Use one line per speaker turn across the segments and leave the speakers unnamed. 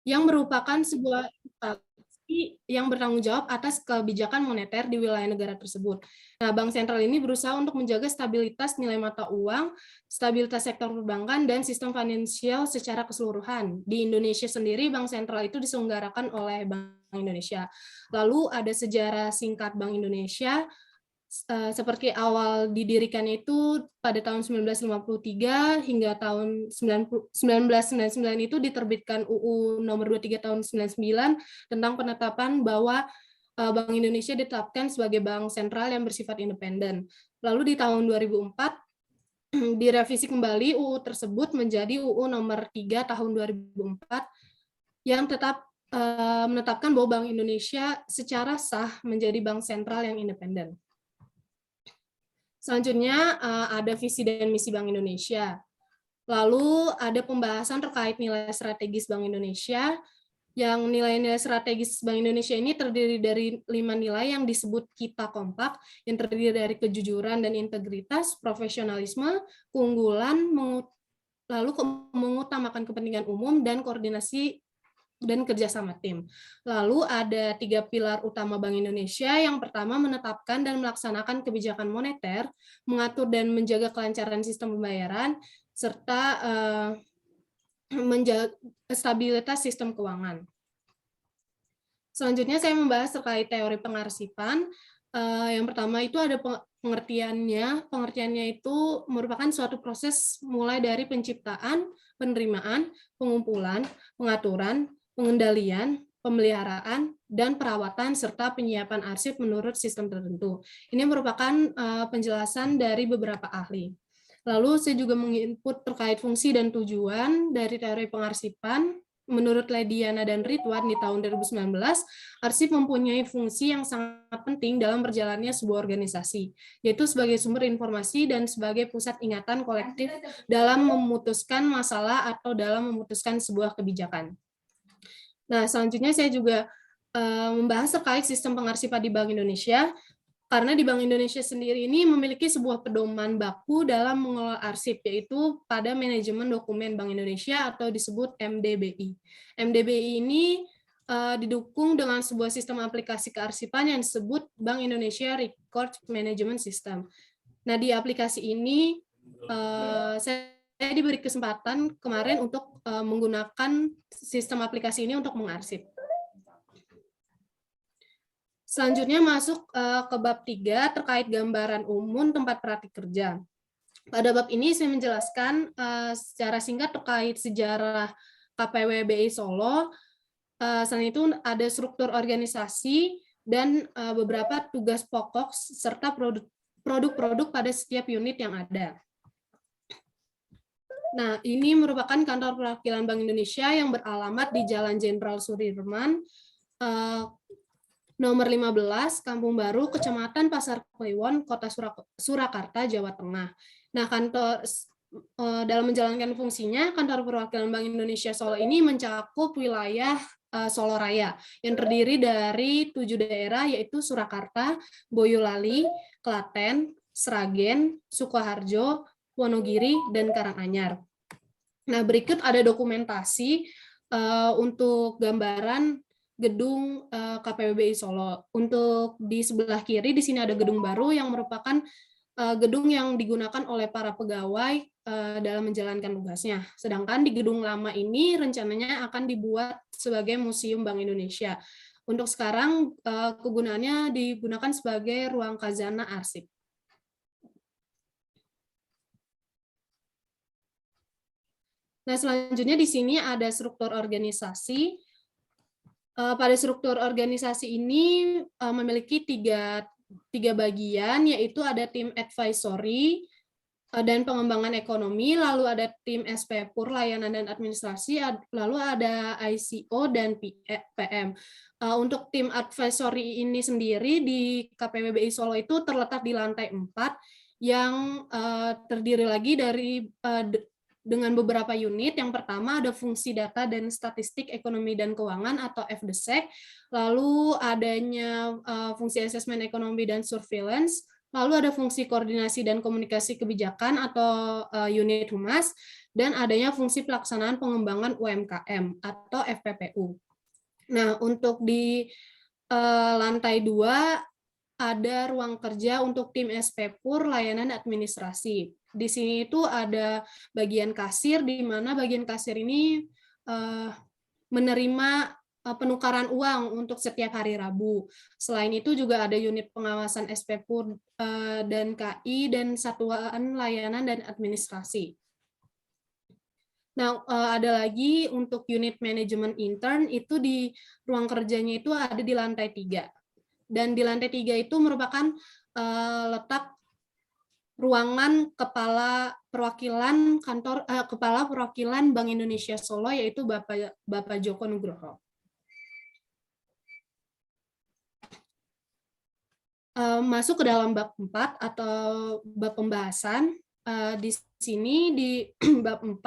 yang merupakan sebuah instansi yang bertanggung jawab atas kebijakan moneter di wilayah negara tersebut. Nah, Bank Sentral ini berusaha untuk menjaga stabilitas nilai mata uang, stabilitas sektor perbankan, dan sistem finansial secara keseluruhan. Di Indonesia sendiri, Bank Sentral itu diselenggarakan oleh Bank Indonesia. Lalu ada sejarah singkat Bank Indonesia, seperti awal didirikannya itu pada tahun 1953 hingga tahun 1999 itu diterbitkan UU nomor 23 tahun 99 tentang penetapan bahwa Bank Indonesia ditetapkan sebagai bank sentral yang bersifat independen. Lalu di tahun 2004 direvisi kembali UU tersebut menjadi UU nomor 3 tahun 2004 yang tetap menetapkan bahwa Bank Indonesia secara sah menjadi bank sentral yang independen. Selanjutnya ada visi dan misi Bank Indonesia. Lalu ada pembahasan terkait nilai strategis Bank Indonesia, yang nilai-nilai strategis Bank Indonesia ini terdiri dari 5 nilai yang disebut Kita Kompak, yang terdiri dari kejujuran dan integritas, profesionalisme, keunggulan, lalu mengutamakan kepentingan umum, dan koordinasi dan kerjasama tim. Lalu ada 3 pilar utama Bank Indonesia. Yang pertama, menetapkan dan melaksanakan kebijakan moneter, mengatur dan menjaga kelancaran sistem pembayaran, serta menjaga stabilitas sistem keuangan. Selanjutnya saya membahas terkait teori pengarsipan. Yang pertama itu ada pengertiannya. Pengertiannya itu merupakan suatu proses mulai dari penciptaan, penerimaan, pengumpulan, pengaturan, pengendalian, pemeliharaan, dan perawatan, serta penyiapan arsip menurut sistem tertentu. Ini merupakan penjelasan dari beberapa ahli. Lalu saya juga menginput terkait fungsi dan tujuan dari teori pengarsipan. Menurut Lediana dan Ridwan di tahun 2019, arsip mempunyai fungsi yang sangat penting dalam berjalannya sebuah organisasi, yaitu sebagai sumber informasi dan sebagai pusat ingatan kolektif dalam memutuskan masalah atau dalam memutuskan sebuah kebijakan. Nah, selanjutnya saya juga membahas terkait sistem pengarsipan di Bank Indonesia, karena di Bank Indonesia sendiri ini memiliki sebuah pedoman baku dalam mengelola arsip, yaitu pada manajemen dokumen Bank Indonesia atau disebut MDBI. MDBI ini didukung dengan sebuah sistem aplikasi kearsipan yang disebut Bank Indonesia Record Management System. Nah, di aplikasi ini saya diberi kesempatan kemarin untuk menggunakan sistem aplikasi ini untuk mengarsip. Selanjutnya masuk ke bab 3 terkait gambaran umum tempat praktik kerja. Pada bab ini saya menjelaskan secara singkat terkait sejarah KPW BI Solo. Selain itu ada struktur organisasi dan beberapa tugas pokok serta produk-produk pada setiap unit yang ada. Nah, ini merupakan kantor perwakilan Bank Indonesia yang beralamat di Jalan Jenderal Sudirman, nomor 15, Kampung Baru, Kecamatan Pasar Kliwon, Kota Surakarta, Jawa Tengah. Nah, kantor dalam menjalankan fungsinya, kantor perwakilan Bank Indonesia Solo ini mencakup wilayah Solo Raya yang terdiri dari 7 daerah, yaitu Surakarta, Boyolali, Klaten, Sragen, Sukoharjo, Wonogiri, dan Karanganyar. Nah, berikut ada dokumentasi untuk gambaran gedung KPWBI Solo. Untuk di sebelah kiri di sini ada gedung baru yang merupakan gedung yang digunakan oleh para pegawai dalam menjalankan tugasnya. Sedangkan di gedung lama ini rencananya akan dibuat sebagai Museum Bank Indonesia. Untuk sekarang kegunaannya digunakan sebagai ruang khazanah arsip. Nah, selanjutnya di sini ada struktur organisasi. Pada struktur organisasi ini memiliki tiga bagian, yaitu ada tim advisory dan pengembangan ekonomi, lalu ada tim SPPUR, layanan dan administrasi, lalu ada ICO dan PM. Untuk tim advisory ini sendiri di KPWBI Solo itu terletak di lantai 4, yang terdiri lagi dari dengan beberapa unit. Yang pertama ada fungsi data dan statistik ekonomi dan keuangan atau FDSEK, lalu adanya fungsi asesmen ekonomi dan surveillance, lalu ada fungsi koordinasi dan komunikasi kebijakan atau unit humas, dan adanya fungsi pelaksanaan pengembangan UMKM atau FPPU. Nah, untuk di lantai 2 ada ruang kerja untuk tim SPPUR layanan administrasi. Di sini itu ada bagian kasir, di mana bagian kasir ini menerima penukaran uang untuk setiap hari Rabu. Selain itu juga ada unit pengawasan SPPUR dan KI dan satuan layanan dan administrasi. Nah, ada lagi untuk unit manajemen intern itu di ruang kerjanya itu ada di lantai 3. Dan di lantai 3 itu merupakan letak ruangan kepala perwakilan kepala perwakilan Bank Indonesia Solo, yaitu Bapak Joko Nugroho. Masuk ke dalam bab 4 atau bab pembahasan. Di sini di bab 4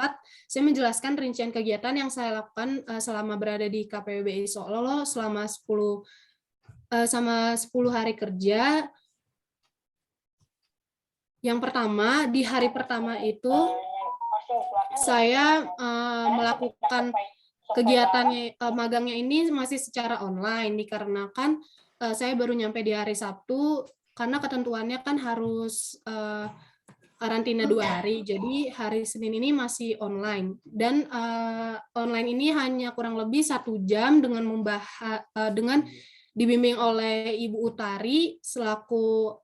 saya menjelaskan rincian kegiatan yang saya lakukan selama berada di KPWBI Solo selama 10 hari kerja. Yang pertama, di hari pertama itu saya melakukan kegiatannya magangnya ini masih secara online dikarenakan saya baru nyampe di hari Sabtu karena ketentuannya kan harus karantina 2 hari. Jadi hari Senin ini masih online dan online ini hanya kurang lebih 1 jam dengan dengan dibimbing oleh Ibu Utari selaku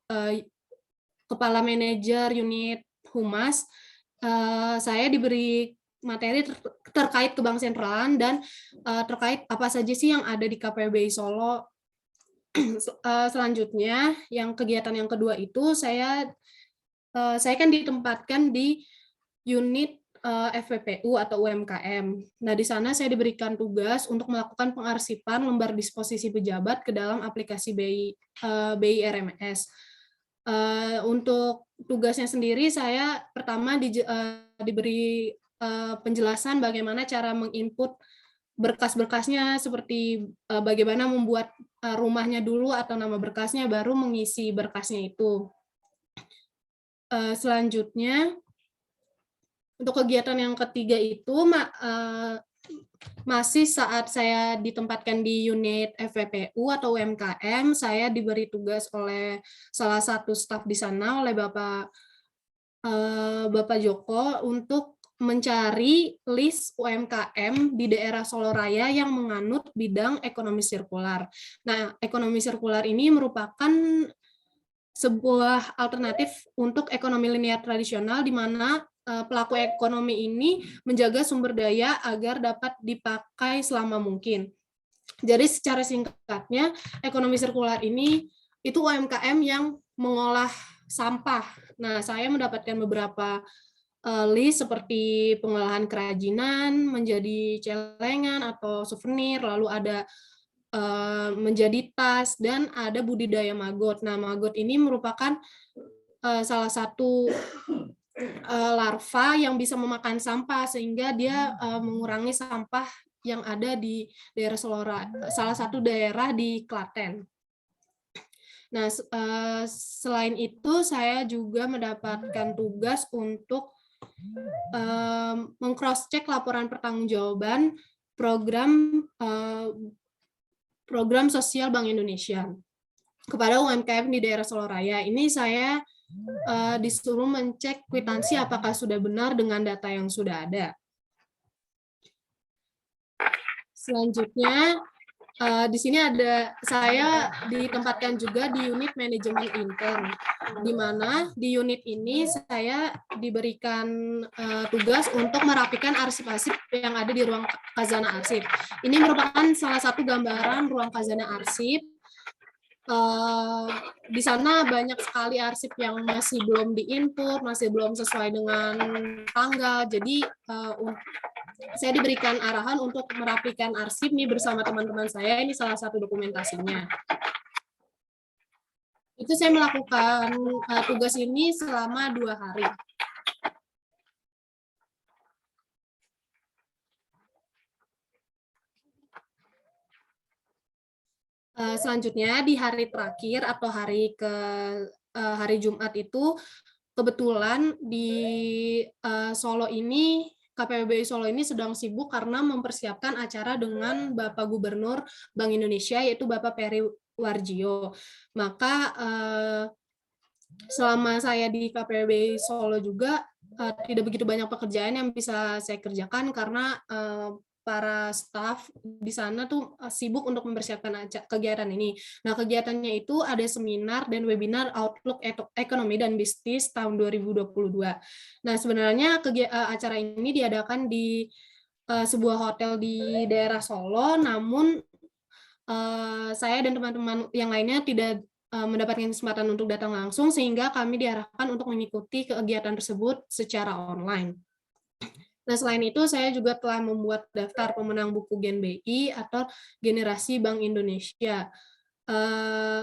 Kepala Manajer Unit Humas. Saya diberi materi terkait ke Bank Sentralan dan terkait apa saja sih yang ada di KPWBI Solo. Selanjutnya, yang kegiatan yang kedua itu saya kan ditempatkan di unit FPPU atau UMKM. Nah, di sana saya diberikan tugas untuk melakukan pengarsipan lembar disposisi pejabat ke dalam aplikasi BI RMS. Untuk tugasnya sendiri saya pertama diberi penjelasan bagaimana cara menginput berkas-berkasnya, seperti bagaimana membuat rumahnya dulu atau nama berkasnya, baru mengisi berkasnya itu. Selanjutnya, untuk kegiatan yang ketiga itu masih saat saya ditempatkan di unit FPPU atau UMKM, saya diberi tugas oleh salah satu staf di sana, oleh Bapak Joko, untuk mencari list UMKM di daerah Solo Raya yang menganut bidang ekonomi sirkular. Nah, ekonomi sirkular ini merupakan sebuah alternatif untuk ekonomi linear tradisional, di mana pelaku ekonomi ini menjaga sumber daya agar dapat dipakai selama mungkin. Jadi secara singkatnya, ekonomi sirkular ini itu UMKM yang mengolah sampah. Nah, saya mendapatkan beberapa list seperti pengolahan kerajinan menjadi celengan atau souvenir, lalu ada menjadi tas, dan ada budidaya maggot. Nah, maggot ini merupakan salah satu larva yang bisa memakan sampah, sehingga dia mengurangi sampah yang ada di daerah salah satu daerah di Klaten. Nah, selain itu saya juga mendapatkan tugas untuk meng-cross-check laporan pertanggungjawaban program sosial Bank Indonesia kepada UMKM di daerah Solo Raya. Ini saya disuruh mencek kwitansi apakah sudah benar dengan data yang sudah ada. Selanjutnya, di sini saya ditempatkan juga di unit manajemen intern, di mana di unit ini saya diberikan tugas untuk merapikan arsip-arsip yang ada di ruang khazanah arsip. Ini merupakan salah satu gambaran ruang khazanah arsip. Di sana banyak sekali arsip yang masih belum diinput, masih belum sesuai dengan tanggal. Jadi saya diberikan arahan untuk merapikan arsip nih bersama teman-teman saya. Ini salah satu dokumentasinya. Itu saya melakukan tugas ini selama 2 hari. Selanjutnya di hari terakhir atau hari Jumat itu, kebetulan di Solo ini, KPBI Solo ini sedang sibuk karena mempersiapkan acara dengan Bapak Gubernur Bank Indonesia, yaitu Bapak Peri Warjio. Maka selama saya di KPBI Solo juga tidak begitu banyak pekerjaan yang bisa saya kerjakan karena para staf di sana tuh sibuk untuk mempersiapkan kegiatan ini. Nah, kegiatannya itu ada seminar dan webinar Outlook Ekonomi dan Bisnis tahun 2022. Nah, sebenarnya acara ini diadakan di sebuah hotel di daerah Solo, namun saya dan teman-teman yang lainnya tidak mendapatkan kesempatan untuk datang langsung, sehingga kami diarahkan untuk mengikuti kegiatan tersebut secara online. Nah, selain itu, saya juga telah membuat daftar pemenang buku Gen BI atau Generasi Bank Indonesia.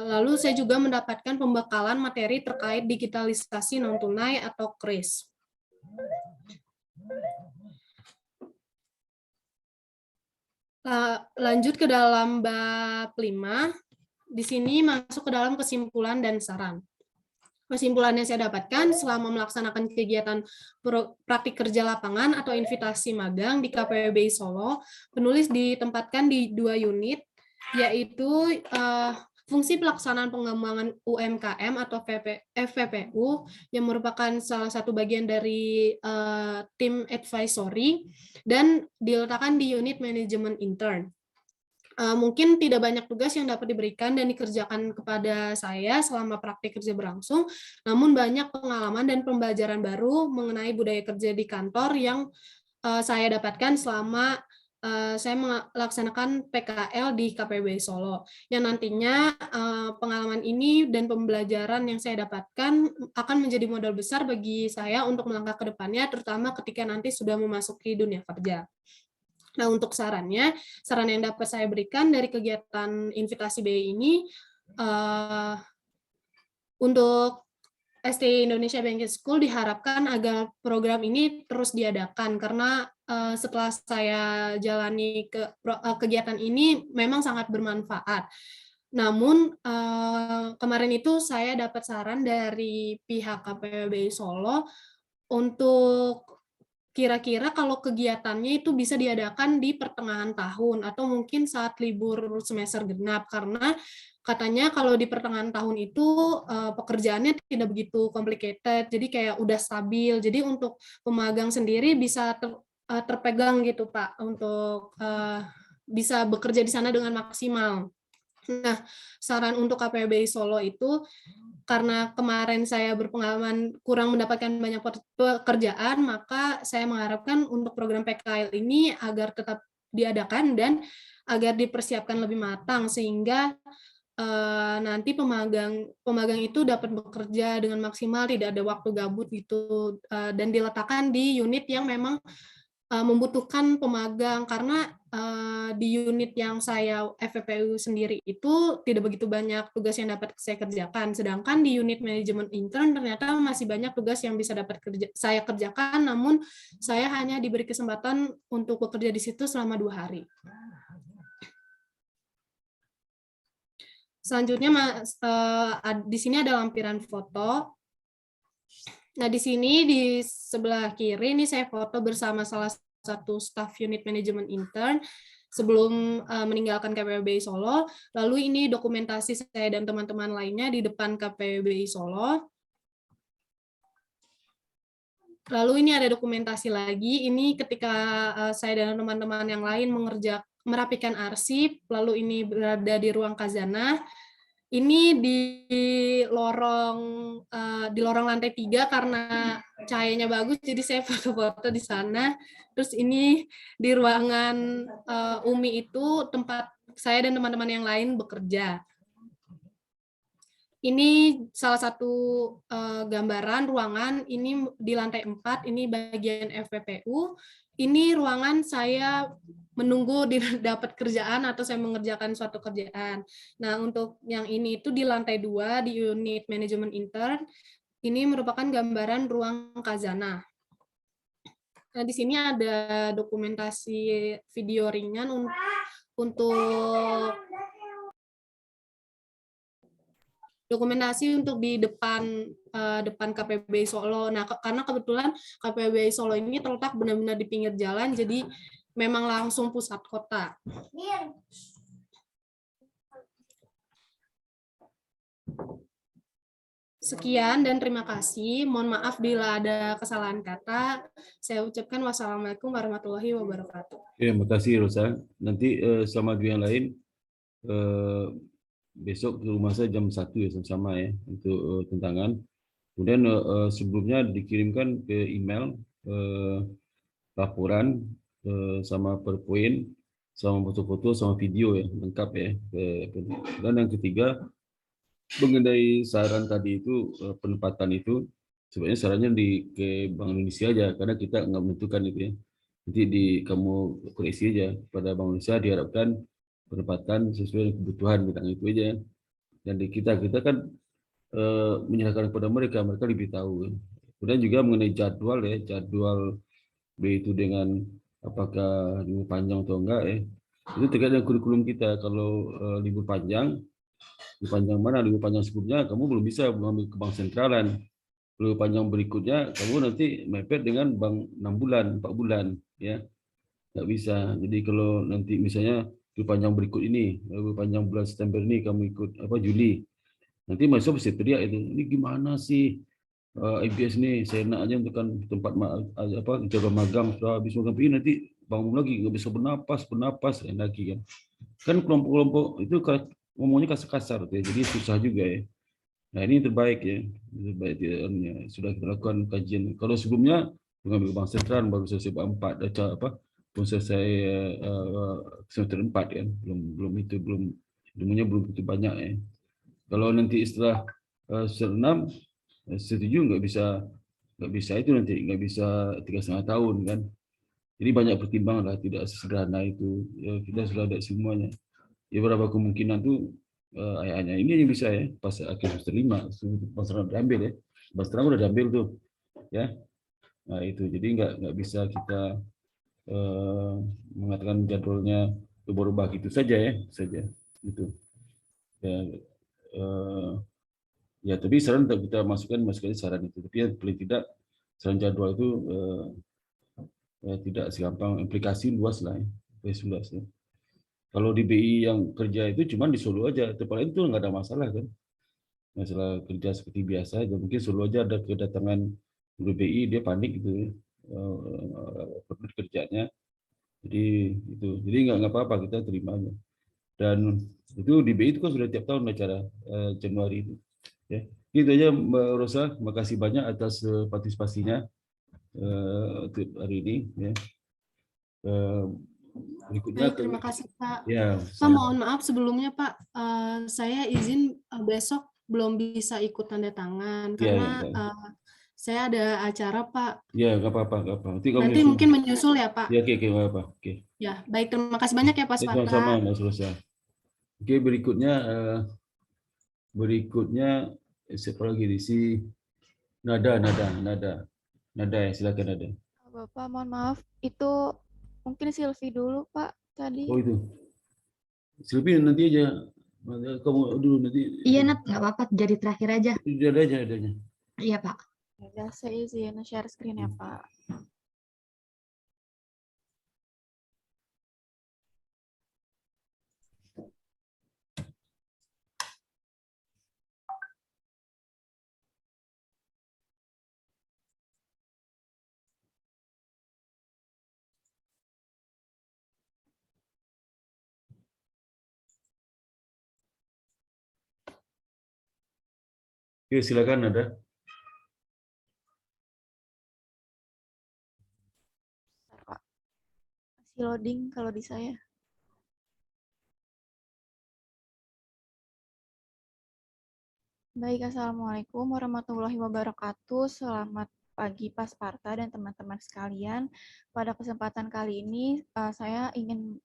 Lalu saya juga mendapatkan pembekalan materi terkait digitalisasi non-tunai atau KRIS. Lanjut ke dalam bab 5, di sini masuk ke dalam kesimpulan dan saran. Kesimpulan yang saya dapatkan selama melaksanakan kegiatan praktik kerja lapangan atau invitasi magang di KPBI Solo, penulis ditempatkan di 2 unit, yaitu fungsi pelaksanaan pengembangan UMKM atau FPPU, yang merupakan salah satu bagian dari tim advisory, dan diletakkan di unit manajemen intern. Mungkin tidak banyak tugas yang dapat diberikan dan dikerjakan kepada saya selama praktik kerja berlangsung, namun banyak pengalaman dan pembelajaran baru mengenai budaya kerja di kantor yang saya dapatkan selama saya melaksanakan PKL di KPBI Solo. Yang nantinya pengalaman ini dan pembelajaran yang saya dapatkan akan menjadi modal besar bagi saya untuk melangkah ke depannya, terutama ketika nanti sudah memasuki dunia kerja. Nah, untuk saran yang dapat saya berikan dari kegiatan invitasi BI ini, untuk ST Indonesia Banking School diharapkan agar program ini terus diadakan, karena setelah saya jalani kegiatan ini memang sangat bermanfaat. Namun, kemarin itu saya dapat saran dari pihak KPBI Solo untuk kira-kira kalau kegiatannya itu bisa diadakan di pertengahan tahun atau mungkin saat libur semester genap, karena katanya kalau di pertengahan tahun itu pekerjaannya tidak begitu complicated, jadi kayak udah stabil. Jadi untuk pemagang sendiri bisa terpegang gitu, Pak, untuk bisa bekerja di sana dengan maksimal. Nah, saran untuk KPBI Solo itu, karena kemarin saya berpengalaman kurang mendapatkan banyak pekerjaan, maka saya mengharapkan untuk program PKL ini agar tetap diadakan dan agar dipersiapkan lebih matang, sehingga nanti pemagang itu dapat bekerja dengan maksimal, tidak ada waktu gabut gitu, dan diletakkan di unit yang memang membutuhkan pemagang, karena di unit yang saya FPPU sendiri itu tidak begitu banyak tugas yang dapat saya kerjakan, sedangkan di unit manajemen intern ternyata masih banyak tugas yang bisa dapat saya kerjakan, namun saya hanya diberi kesempatan untuk bekerja di situ selama 2 hari. Selanjutnya, di sini ada lampiran foto. Nah, di sini di sebelah kiri ini saya foto bersama salah satu staf unit manajemen intern sebelum meninggalkan KPBI Solo. Lalu ini dokumentasi saya dan teman-teman lainnya di depan KPBI Solo. Lalu ini ada dokumentasi lagi, ini ketika saya dan teman-teman yang lain merapikan arsip, lalu ini berada di ruang khazanah. Ini di lorong lantai 3 karena cahayanya bagus, jadi saya foto-foto di sana. Terus ini di ruangan UMI itu tempat saya dan teman-teman yang lain bekerja. Ini salah satu gambaran ruangan, ini di lantai 4, ini bagian FPPU. Ini ruangan saya menunggu dapat kerjaan atau saya mengerjakan suatu kerjaan. Nah, untuk yang ini itu di lantai 2 di unit manajemen intern, ini merupakan gambaran ruang khazanah. Nah, di sini ada dokumentasi video ringan untuk dokumentasi untuk di depan KPBI Solo. Nah, karena kebetulan KPBI Solo ini terletak benar-benar di pinggir jalan, jadi memang langsung pusat kota. Sekian dan terima kasih. Mohon maaf bila ada kesalahan kata. Saya ucapkan wassalamualaikum warahmatullahi wabarakatuh.
Terima kasih Rosa. Nanti sama dua yang lain besok ke rumah saya jam 1 ya sama-sama ya untuk tentangan. Kemudian sebelumnya dikirimkan ke email laporan sama PowerPoint, sama foto-foto, sama video ya lengkap ya. Dan yang ketiga mengenai saran tadi itu penempatan itu sebenarnya sarannya ke Bank Indonesia aja karena kita nggak menentukan itu ya. Nanti kamu koreksi aja pada Bank Indonesia diharapkan penempatan sesuai dengan kebutuhan bidang itu aja. Dan di kita kan menyerahkan kepada mereka lebih tahu. Kemudian juga mengenai jadwal ya, jadwal B itu dengan apakah libur panjang atau enggak ya. Itu terkait dengan kurikulum kita. Kalau libur panjang mana? Libur panjang sebelumnya kamu belum bisa mengambil ke bank sentralan. Libur panjang berikutnya kamu nanti mepet dengan bank 6 bulan, 4 bulan ya. Nggak bisa. Jadi kalau nanti misalnya libur panjang berikut ini, libur panjang bulan September ini kamu ikut Juli. Nanti mahasiswa bisa teriak itu, ini gimana sih IBS nih, saya nak aja untuk kan tempat jaga magang sudah habis magang pergi nanti bangun lagi nggak bisa bernapas lagi kan. Kan kelompok-kelompok itu ngomongnya kasar-kasar tuh ya, jadi susah juga ya. Nah ini terbaik ya, sudah kita lakukan kajian. Kalau sebelumnya mengambil bank sentral baru selesai 4 belum selesai semester 4 kan, ilmunya belum begitu banyak ya. Kalau nanti setelah semester 6 setuju nggak bisa itu nanti nggak bisa 3,5 tahun kan. Jadi banyak pertimbangan lah, tidak sesederhana itu. Ya, kita sudah ada semuanya. Ya berapa kemungkinan tuh hanya ini yang bisa ya pas akhir semester 5 pas diambil ya. Pas terang udah diambil tuh ya. Nah itu jadi nggak bisa kita mengatakan jadwalnya berubah gitu saja ya itu. Ya tapi saran untuk kita masukkan saran itu, tapi yang paling tidak saran jadwal itu tidak segampang aplikasi luas lah ya. Kalau di BI yang kerja itu cuma di Solo aja, tempat lain itu nggak ada masalah kan, masalah kerja seperti biasa aja. Mungkin Solo aja ada kedatangan guru BI dia panik gitu ya, kerjanya. Jadi nggak apa-apa kita terima aja. Dan itu di BI itu kan sudah tiap tahun acara Januari itu. Ya, gitu aja Mbak Rosa. Makasih banyak atas partisipasinya untuk hari ini. Ya. Berikutnya
Baik, terima kasih Pak.
ya,
Pak, mohon maaf sebelumnya Pak, saya izin besok belum bisa ikut tanda tangan karena saya ada acara Pak.
Ya, nggak apa-apa, nggak apa.
Nanti mungkin menyusul ya Pak.
Ya, oke, nggak apa. Oke.
Ya, baik, terima kasih banyak ya Pak Sparta.
Sama-sama Mas Rosa. Oke, berikutnya siapa lagi di sini? Nada ya, silakan Nada.
Bapak, mohon maaf, itu mungkin Silvi dulu Pak tadi.
Oh itu, Silvi nanti aja, kamu dulu nanti.
Iya Nat, nggak apa-apa, jadi terakhir aja.
Ada aja.
Iya Pak.
Ya, saya izin share screen ya Pak.
Oke, silakan Nada.
Pak, masih loading kalau di saya. Baik, Assalamualaikum warahmatullahi wabarakatuh. Selamat pagi Pak Sparta dan teman-teman sekalian. Pada kesempatan kali ini, saya ingin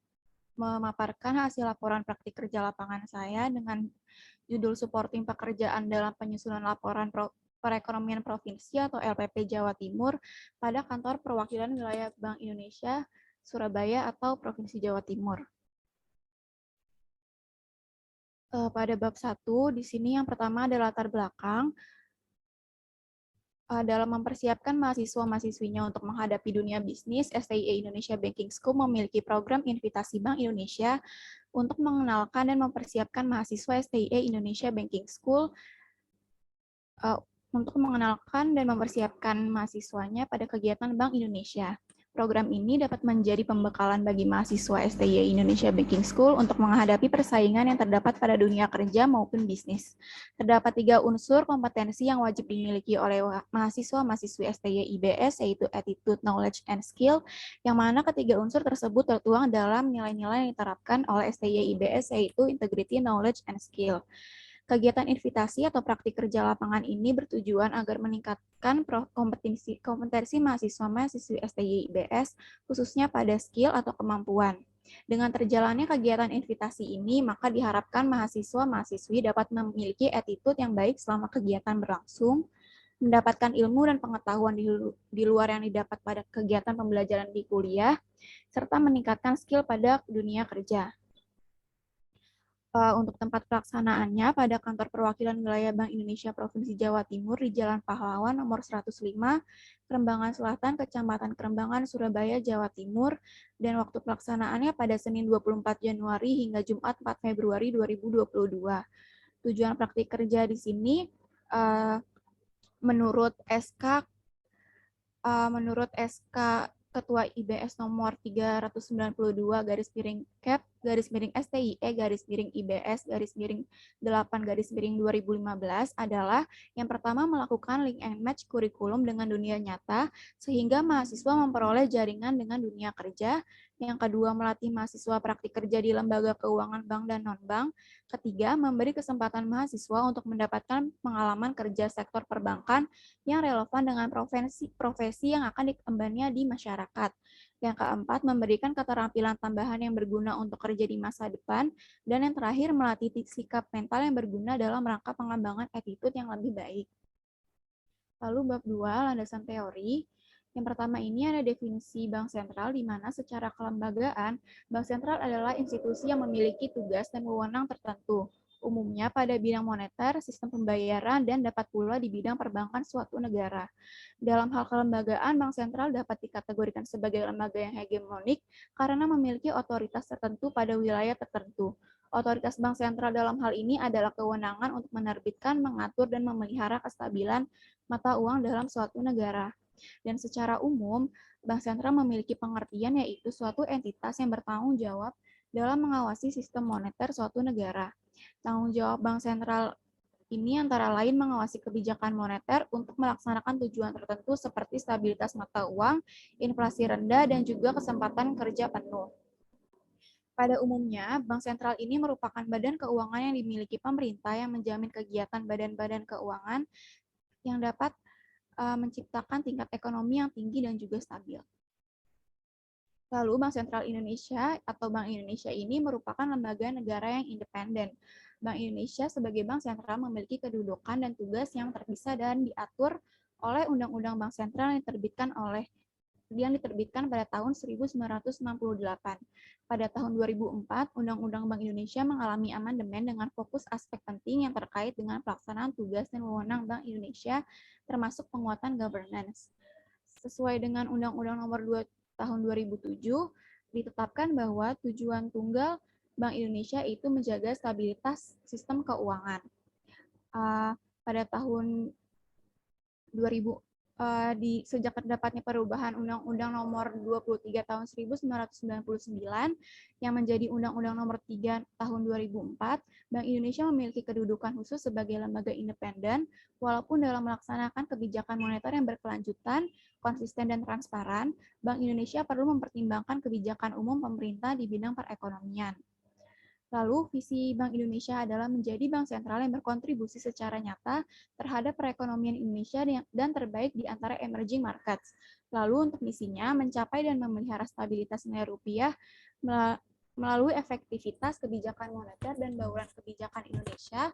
memaparkan hasil laporan praktik kerja lapangan saya dengan judul Supporting Pekerjaan dalam Penyusunan Laporan Perekonomian Provinsi atau LPP Jawa Timur pada Kantor Perwakilan Wilayah Bank Indonesia Surabaya atau Provinsi Jawa Timur. Pada bab 1, di sini yang pertama ada latar belakang dalam mempersiapkan mahasiswa-mahasiswinya untuk menghadapi dunia bisnis. STIE Indonesia Banking School memiliki program invitasi Bank Indonesia untuk mengenalkan dan mempersiapkan mahasiswa STIE Indonesia Banking School untuk mengenalkan dan mempersiapkan mahasiswanya pada kegiatan Bank Indonesia. Program ini dapat menjadi pembekalan bagi mahasiswa STIE Indonesia Banking School untuk menghadapi persaingan yang terdapat pada dunia kerja maupun bisnis. Terdapat 3 unsur kompetensi yang wajib dimiliki oleh mahasiswa-mahasiswi STIE IBS, yaitu attitude, knowledge, and skill, yang mana ketiga unsur tersebut tertuang dalam nilai-nilai yang diterapkan oleh STIE IBS, yaitu integrity, knowledge, and skill. Kegiatan invitasi atau praktik kerja lapangan ini bertujuan agar meningkatkan kompetensi mahasiswa-mahasiswi STI IBS, khususnya pada skill atau kemampuan. Dengan terjalannya kegiatan invitasi ini, maka diharapkan mahasiswa-mahasiswi dapat memiliki attitude yang baik selama kegiatan berlangsung, mendapatkan ilmu dan pengetahuan di luar yang didapat pada kegiatan pembelajaran di kuliah, serta meningkatkan skill pada dunia kerja. Untuk tempat pelaksanaannya pada Kantor Perwakilan Wilayah Bank Indonesia Provinsi Jawa Timur di Jalan Pahlawan nomor 105, Kerembangan Selatan, Kecamatan Kerembangan, Surabaya, Jawa Timur, dan waktu pelaksanaannya pada Senin 24 Januari hingga Jumat 4 Februari 2022. Tujuan praktik kerja di sini menurut SK Ketua IBS nomor 392 garis miring CAP garis miring STIE garis miring IBS garis miring 8 garis miring 2015 adalah yang pertama melakukan link and match kurikulum dengan dunia nyata sehingga mahasiswa memperoleh jaringan dengan dunia kerja. Yang kedua, melatih mahasiswa praktik kerja di lembaga keuangan bank dan non-bank. Ketiga, memberi kesempatan mahasiswa untuk mendapatkan pengalaman kerja sektor perbankan yang relevan dengan profesi yang akan diembannya di masyarakat. Yang keempat, memberikan keterampilan tambahan yang berguna untuk kerja di masa depan. Dan yang terakhir, melatih sikap mental yang berguna dalam rangka pengembangan attitude yang lebih baik. Lalu bab 2, landasan teori. Yang pertama ini ada definisi bank sentral, di mana secara kelembagaan, bank sentral adalah institusi yang memiliki tugas dan wewenang tertentu, umumnya pada bidang moneter, sistem pembayaran, dan dapat pula di bidang perbankan suatu negara. Dalam hal kelembagaan, bank sentral dapat dikategorikan sebagai lembaga yang hegemonik karena memiliki otoritas tertentu pada wilayah tertentu. Otoritas bank sentral dalam hal ini adalah kewenangan untuk menerbitkan, mengatur, dan memelihara kestabilan mata uang dalam suatu negara. Dan secara umum, bank sentral memiliki pengertian yaitu suatu entitas yang bertanggung jawab dalam mengawasi sistem moneter suatu negara. Tanggung jawab bank sentral ini antara lain mengawasi kebijakan moneter untuk melaksanakan tujuan tertentu seperti stabilitas mata uang, inflasi rendah, dan juga kesempatan kerja penuh. Pada umumnya, bank sentral ini merupakan badan keuangan yang dimiliki pemerintah yang menjamin kegiatan badan-badan keuangan yang dapat menciptakan tingkat ekonomi yang tinggi dan juga stabil. Lalu, Bank Sentral Indonesia atau Bank Indonesia ini merupakan lembaga negara yang independen. Bank Indonesia sebagai bank sentral memiliki kedudukan dan tugas yang terpisah dan diatur oleh Undang-Undang Bank Sentral yang diterbitkan pada tahun 1968. Pada tahun 2004, Undang-Undang Bank Indonesia mengalami amandemen dengan fokus aspek penting yang terkait dengan pelaksanaan tugas dan wewenang Bank Indonesia, termasuk penguatan governance. Sesuai dengan Undang-Undang Nomor 2 Tahun 2007, ditetapkan bahwa tujuan tunggal Bank Indonesia itu menjaga stabilitas sistem keuangan. Pada tahun 2000 sejak terdapatnya perubahan Undang-Undang Nomor 23 Tahun 1999 yang menjadi Undang-Undang Nomor 3 Tahun 2004, Bank Indonesia memiliki kedudukan khusus sebagai lembaga independen, walaupun dalam melaksanakan kebijakan moneter yang berkelanjutan, konsisten dan transparan, Bank Indonesia perlu mempertimbangkan kebijakan umum pemerintah di bidang perekonomian. Lalu, visi Bank Indonesia adalah menjadi bank sentral yang berkontribusi secara nyata terhadap perekonomian Indonesia dan terbaik di antara emerging markets. Lalu, untuk misinya, mencapai dan memelihara stabilitas nilai rupiah melalui efektivitas kebijakan moneter dan bauran kebijakan Indonesia,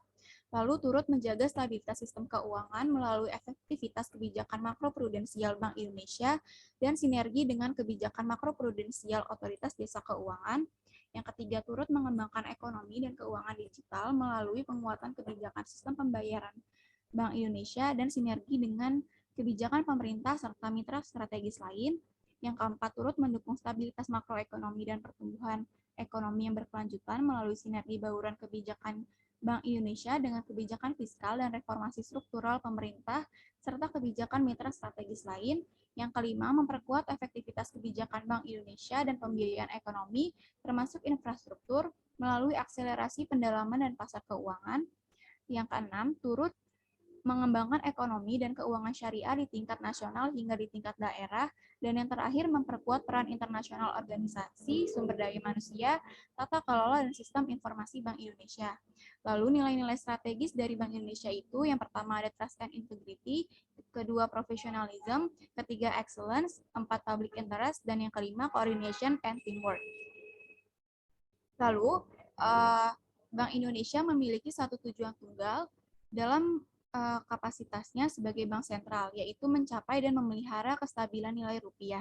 lalu turut menjaga stabilitas sistem keuangan melalui efektivitas kebijakan makroprudensial Bank Indonesia dan sinergi dengan kebijakan makroprudensial Otoritas Jasa Keuangan. Yang ketiga, turut mengembangkan ekonomi dan keuangan digital melalui penguatan kebijakan sistem pembayaran Bank Indonesia dan sinergi dengan kebijakan pemerintah serta mitra strategis lain. Yang keempat, turut mendukung stabilitas makroekonomi dan pertumbuhan ekonomi yang berkelanjutan melalui sinergi bauran kebijakan Bank Indonesia dengan kebijakan fiskal dan reformasi struktural pemerintah serta kebijakan mitra strategis lain. Yang kelima, memperkuat efektivitas kebijakan Bank Indonesia dan pembiayaan ekonomi termasuk infrastruktur melalui akselerasi pendalaman dan pasar keuangan. Yang keenam, turut mengembangkan ekonomi dan keuangan syariah di tingkat nasional hingga di tingkat daerah, dan yang terakhir memperkuat peran internasional organisasi, sumber daya manusia, tata kelola, dan sistem informasi Bank Indonesia. Lalu nilai-nilai strategis dari Bank Indonesia itu, yang pertama ada trust and integrity, kedua professionalism, ketiga excellence, empat public interest, dan yang kelima coordination and teamwork. Lalu, Bank Indonesia memiliki satu tujuan tunggal dalam kapasitasnya sebagai bank sentral, yaitu mencapai dan memelihara kestabilan nilai rupiah,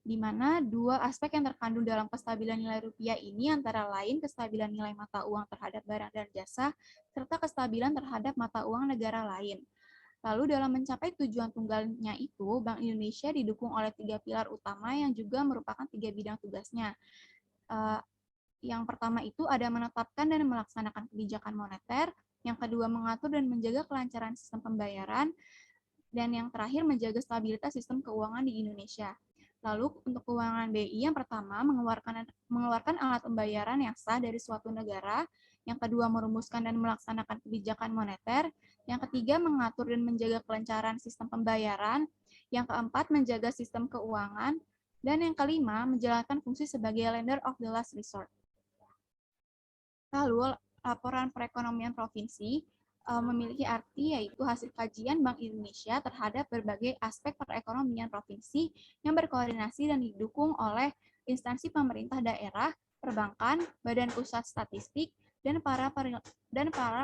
di mana dua aspek yang terkandung dalam kestabilan nilai rupiah ini antara lain kestabilan nilai mata uang terhadap barang dan jasa, serta kestabilan terhadap mata uang negara lain. Lalu dalam mencapai tujuan tunggalnya itu, Bank Indonesia didukung oleh 3 pilar utama yang juga merupakan 3 bidang tugasnya. Yang pertama itu ada menetapkan dan melaksanakan kebijakan moneter, yang kedua mengatur dan menjaga kelancaran sistem pembayaran, dan yang terakhir menjaga stabilitas sistem keuangan di Indonesia. Lalu untuk keuangan BI, yang pertama mengeluarkan alat pembayaran yang sah dari suatu negara, yang kedua merumuskan dan melaksanakan kebijakan moneter, yang ketiga mengatur dan menjaga kelancaran sistem pembayaran, yang keempat menjaga sistem keuangan, dan yang kelima menjalankan fungsi sebagai lender of the last resort. Lalu laporan perekonomian provinsi memiliki arti yaitu hasil kajian Bank Indonesia terhadap berbagai aspek perekonomian provinsi yang berkoordinasi dan didukung oleh instansi pemerintah daerah, perbankan, badan pusat statistik, dan para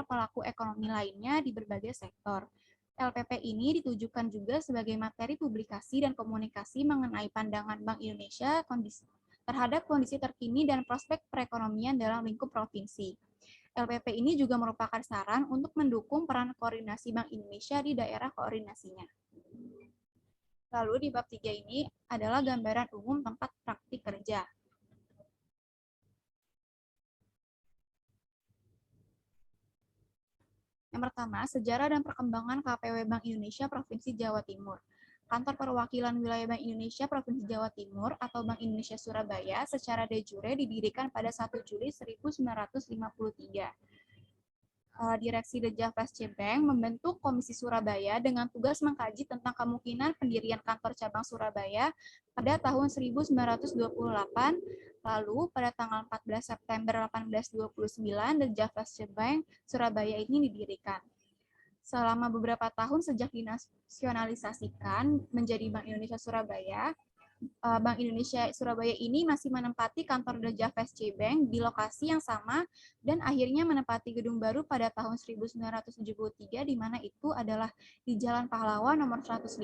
pelaku ekonomi lainnya di berbagai sektor. LPP ini ditujukan juga sebagai materi publikasi dan komunikasi mengenai pandangan Bank Indonesia terhadap kondisi terkini dan prospek perekonomian dalam lingkup provinsi. LPP ini juga merupakan saran untuk mendukung peran koordinasi Bank Indonesia di daerah koordinasinya. Lalu di bab 3 ini adalah gambaran umum tempat praktik kerja. Yang pertama, sejarah dan perkembangan KPW Bank Indonesia Provinsi Jawa Timur. Kantor Perwakilan Wilayah Bank Indonesia Provinsi Jawa Timur atau Bank Indonesia Surabaya secara de jure didirikan pada 1 Juli 1953. Direksi The Javas Bank membentuk Komisi Surabaya dengan tugas mengkaji tentang kemungkinan pendirian kantor cabang Surabaya pada tahun 1928. Lalu pada tanggal 14 September 1829, The Javas Bank Surabaya ini didirikan. Selama beberapa tahun sejak dinasionalisasikan menjadi Bank Indonesia Surabaya, Bank Indonesia Surabaya ini masih menempati kantor The Javas Bank di lokasi yang sama dan akhirnya menempati gedung baru pada tahun 1973, di mana itu adalah di Jalan Pahlawan nomor 105,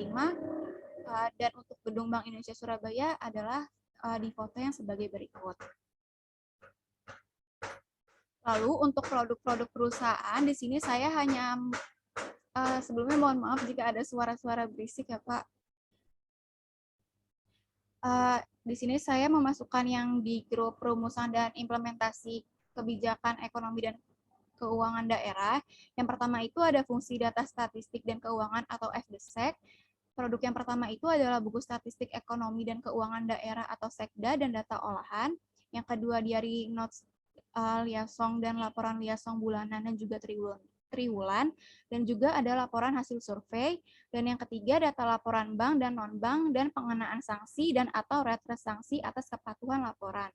dan untuk gedung Bank Indonesia Surabaya adalah di foto yang sebagai berikut. Lalu untuk produk-produk perusahaan, di sini saya hanya sebelumnya mohon maaf jika ada suara-suara berisik ya Pak. Di sini saya memasukkan yang di grup perumusan dan implementasi kebijakan ekonomi dan keuangan daerah. Yang pertama itu ada fungsi data statistik dan keuangan atau FDSEK. Produk yang pertama itu adalah buku statistik ekonomi dan keuangan daerah atau Sekda dan data olahan. Yang kedua diary notes liaison dan laporan liaison bulanan dan juga triwulan, dan juga ada laporan hasil survei, dan yang ketiga data laporan bank dan non-bank dan pengenaan sanksi dan atau retret sanksi atas kepatuhan laporan.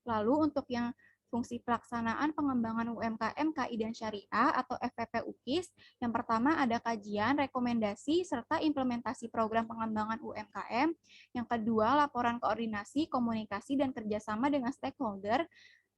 Lalu untuk yang fungsi pelaksanaan pengembangan UMKM, KI dan Syariah atau FPP UKIS, yang pertama ada kajian, rekomendasi, serta implementasi program pengembangan UMKM. Yang kedua laporan koordinasi, komunikasi, dan kerjasama dengan stakeholder,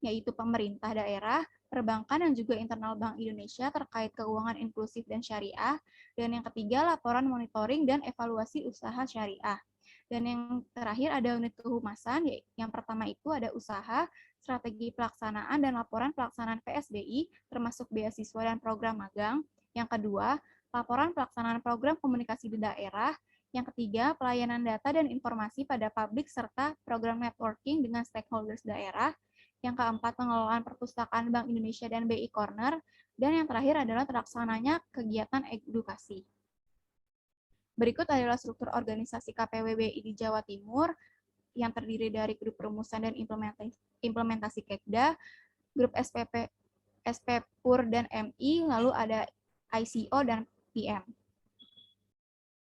yaitu pemerintah daerah, perbankan, dan juga internal Bank Indonesia terkait keuangan inklusif dan syariah. Dan yang ketiga, laporan monitoring dan evaluasi usaha syariah. Dan yang terakhir ada unit kehumasan, yang pertama itu ada usaha, strategi pelaksanaan dan laporan pelaksanaan PSBI, termasuk beasiswa dan program magang. Yang kedua, laporan pelaksanaan program komunikasi di daerah. Yang ketiga, pelayanan data dan informasi pada publik serta program networking dengan stakeholders daerah. Yang keempat, pengelolaan perpustakaan Bank Indonesia dan BI Corner. Dan yang terakhir adalah terlaksananya kegiatan edukasi. Berikut adalah struktur organisasi KPWBI di Jawa Timur yang terdiri dari grup perumusan dan implementasi Kekda, grup SPP, SPPUR dan MI, lalu ada ICO dan PM.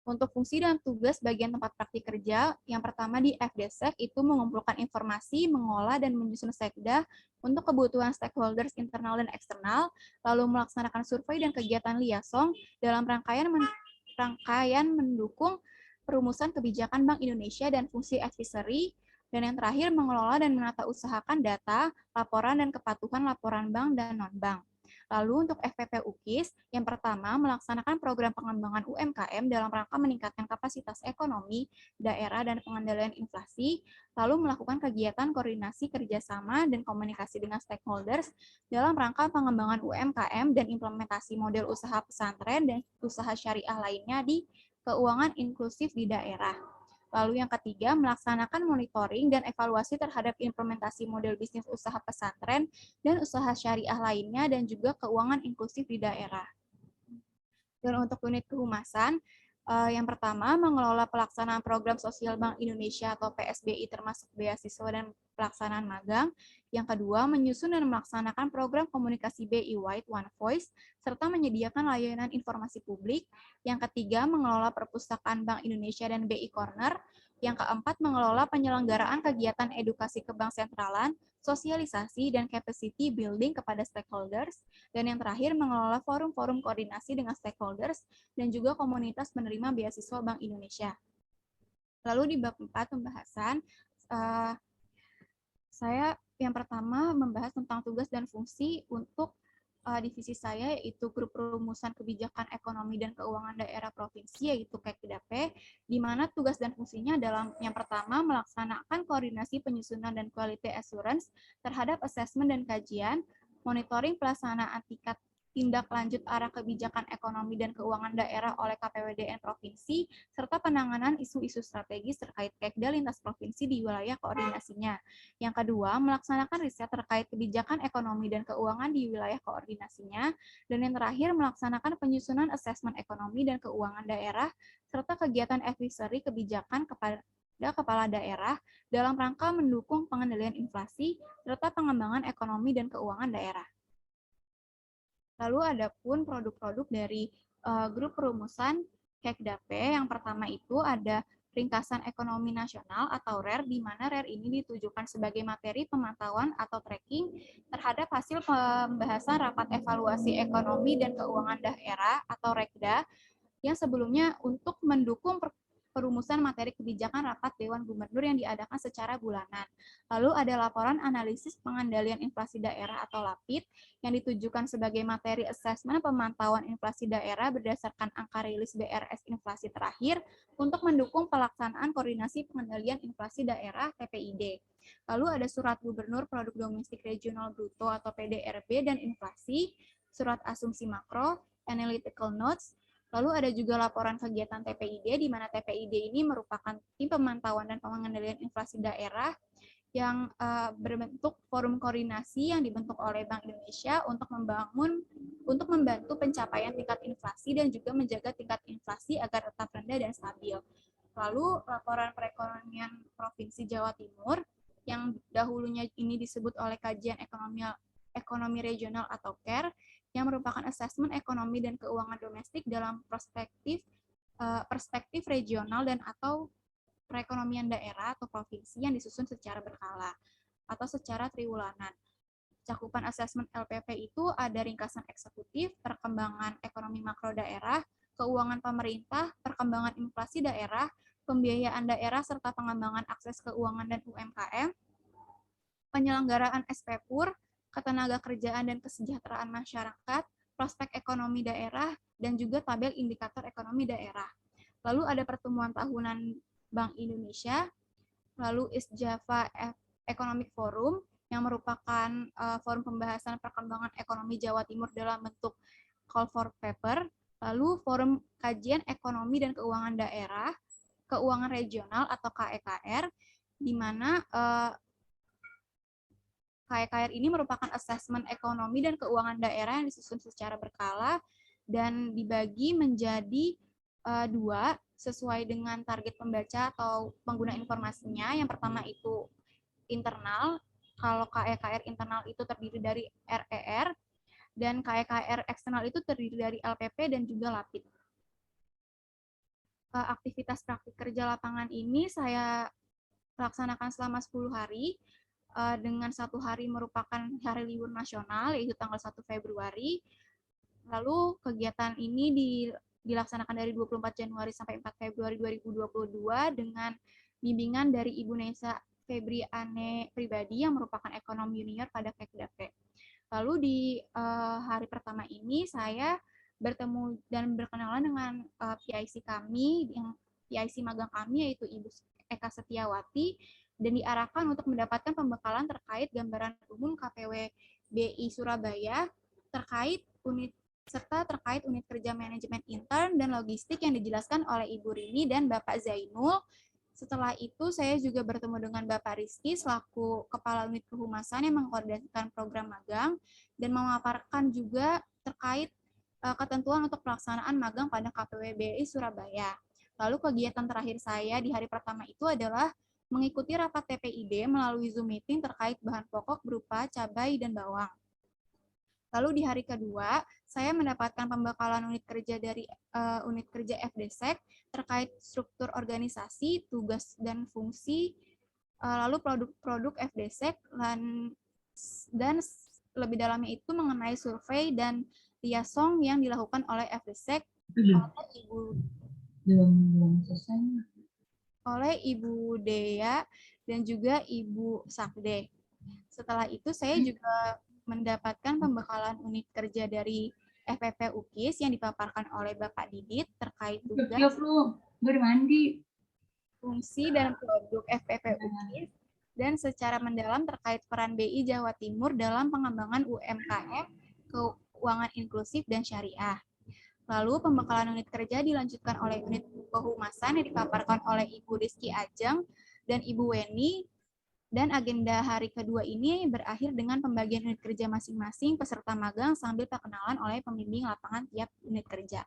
Untuk fungsi dan tugas bagian tempat praktik kerja, yang pertama di FDSEK itu mengumpulkan informasi, mengolah dan menyusun sekda untuk kebutuhan stakeholders internal dan eksternal, lalu melaksanakan survei dan kegiatan liaison dalam rangkaian mendukung perumusan kebijakan Bank Indonesia dan fungsi advisory, dan yang terakhir mengelola dan menata usahakan data, laporan dan kepatuhan laporan bank dan non-bank. Lalu untuk FPP UKIS, yang pertama melaksanakan program pengembangan UMKM dalam rangka meningkatkan kapasitas ekonomi, daerah, dan pengendalian inflasi, lalu melakukan kegiatan koordinasi kerjasama dan komunikasi dengan stakeholders dalam rangka pengembangan UMKM dan implementasi model usaha pesantren dan usaha syariah lainnya di keuangan inklusif di daerah. Lalu yang ketiga, melaksanakan monitoring dan evaluasi terhadap implementasi model bisnis usaha pesantren dan usaha syariah lainnya dan juga keuangan inklusif di daerah. Dan untuk unit kehumasan, yang pertama, mengelola pelaksanaan program sosial Bank Indonesia atau PSBI termasuk beasiswa dan pelaksanaan magang. Yang kedua, menyusun dan melaksanakan program komunikasi BI Wide One Voice, serta menyediakan layanan informasi publik. Yang ketiga, mengelola perpustakaan Bank Indonesia dan BI Corner. Yang keempat, mengelola penyelenggaraan kegiatan edukasi kebang sentralan, sosialisasi, dan capacity building kepada stakeholders. Dan yang terakhir, mengelola forum-forum koordinasi dengan stakeholders dan juga komunitas penerima beasiswa Bank Indonesia. Lalu di bab 4 pembahasan, saya yang pertama membahas tentang tugas dan fungsi untuk divisi saya, yaitu grup perumusan kebijakan ekonomi dan keuangan daerah provinsi, yaitu KEKDAP, di mana tugas dan fungsinya dalam yang pertama melaksanakan koordinasi penyusunan dan quality assurance terhadap asesmen dan kajian, monitoring pelaksanaan tingkat tindak lanjut arah kebijakan ekonomi dan keuangan daerah oleh KPWDN provinsi, serta penanganan isu-isu strategis terkait Kekda lintas provinsi di wilayah koordinasinya. Yang kedua, melaksanakan riset terkait kebijakan ekonomi dan keuangan di wilayah koordinasinya. Dan yang terakhir, melaksanakan penyusunan asesmen ekonomi dan keuangan daerah, serta kegiatan advisory kebijakan kepada kepala daerah dalam rangka mendukung pengendalian inflasi, serta pengembangan ekonomi dan keuangan daerah. Lalu ada pun produk-produk dari grup perumusan KEKDAP. Yang pertama itu ada ringkasan ekonomi nasional atau RER, di mana RER ini ditujukan sebagai materi pemantauan atau tracking terhadap hasil pembahasan rapat evaluasi ekonomi dan keuangan daerah atau REKDA yang sebelumnya untuk mendukung perumusan materi kebijakan rapat Dewan Gubernur yang diadakan secara bulanan. Lalu ada laporan analisis pengendalian inflasi daerah atau LAPID yang ditujukan sebagai materi asesmen pemantauan inflasi daerah berdasarkan angka rilis BRS inflasi terakhir untuk mendukung pelaksanaan koordinasi pengendalian inflasi daerah TPID. Lalu ada surat gubernur produk domestik regional bruto atau PDRB dan inflasi, surat asumsi makro, analytical notes. Lalu ada juga laporan kegiatan TPID, di mana TPID ini merupakan tim pemantauan dan pengendalian inflasi daerah yang berbentuk forum koordinasi yang dibentuk oleh Bank Indonesia untuk membantu pencapaian tingkat inflasi dan juga menjaga tingkat inflasi agar tetap rendah dan stabil. Lalu laporan perekonomian Provinsi Jawa Timur yang dahulunya ini disebut oleh kajian ekonomi regional atau KER, yang merupakan asesmen ekonomi dan keuangan domestik dalam perspektif regional dan atau perekonomian daerah atau provinsi yang disusun secara berkala atau secara triwulanan. Cakupan asesmen LPP itu ada ringkasan eksekutif, perkembangan ekonomi makro daerah, keuangan pemerintah, perkembangan inflasi daerah, pembiayaan daerah serta pengembangan akses keuangan dan UMKM, penyelenggaraan SPPUR, ketenaga kerjaan dan kesejahteraan masyarakat, prospek ekonomi daerah, dan juga tabel indikator ekonomi daerah. Lalu ada pertemuan tahunan Bank Indonesia, lalu East Java Economic Forum, yang merupakan forum pembahasan perkembangan ekonomi Jawa Timur dalam bentuk call for paper, lalu forum kajian ekonomi dan keuangan daerah, keuangan regional atau KEKR, di mana KEKR ini merupakan asesmen ekonomi dan keuangan daerah yang disusun secara berkala dan dibagi menjadi dua sesuai dengan target pembaca atau pengguna informasinya. Yang pertama itu internal. Kalau KEKR internal itu terdiri dari RER, dan KEKR eksternal itu terdiri dari LPP dan juga LAPIT. Aktivitas praktik kerja lapangan ini saya laksanakan selama 10 hari, dengan 1 hari merupakan hari libur nasional, yaitu tanggal 1 Februari. Lalu kegiatan ini dilaksanakan dari 24 Januari sampai 4 Februari 2022 dengan bimbingan dari Ibu Nesa Febriane pribadi yang merupakan ekonom junior pada Kekdape. Lalu di hari pertama ini saya bertemu dan berkenalan dengan PIC kami, yang PIC magang kami yaitu Ibu Eka Setiawati, dan diarahkan untuk mendapatkan pembekalan terkait gambaran umum KPW BI Surabaya terkait unit kerja manajemen intern dan logistik yang dijelaskan oleh Ibu Rini dan Bapak Zainul. Setelah itu saya juga bertemu dengan Bapak Rizky selaku Kepala Unit Kehumasan yang mengkoordinasikan program magang dan memaparkan juga terkait ketentuan untuk pelaksanaan magang pada KPW BI Surabaya. Lalu kegiatan terakhir saya di hari pertama itu adalah mengikuti rapat TPID melalui Zoom meeting terkait bahan pokok berupa cabai dan bawang. Lalu di hari kedua, saya mendapatkan pembekalan unit kerja dari unit kerja FDSEC terkait struktur organisasi, tugas dan fungsi, lalu produk-produk FDSEC, dan lebih dalamnya itu mengenai survei dan liaison yang dilakukan oleh FDSEC oleh Ibu Dea dan juga Ibu Sakde. Setelah itu saya juga mendapatkan pembekalan unit kerja dari FPP UKIS yang dipaparkan oleh Bapak Didit terkait tugas, fungsi dan produk FPP UKIS, dan secara mendalam terkait peran BI Jawa Timur dalam pengembangan UMKM, keuangan inklusif dan syariah. Lalu pembekalan unit kerja dilanjutkan oleh unit kehumasan yang dipaparkan oleh Ibu Rizky Ajeng dan Ibu Weni. Dan agenda hari kedua ini berakhir dengan pembagian unit kerja masing-masing peserta magang sambil perkenalan oleh pembimbing lapangan tiap unit kerja.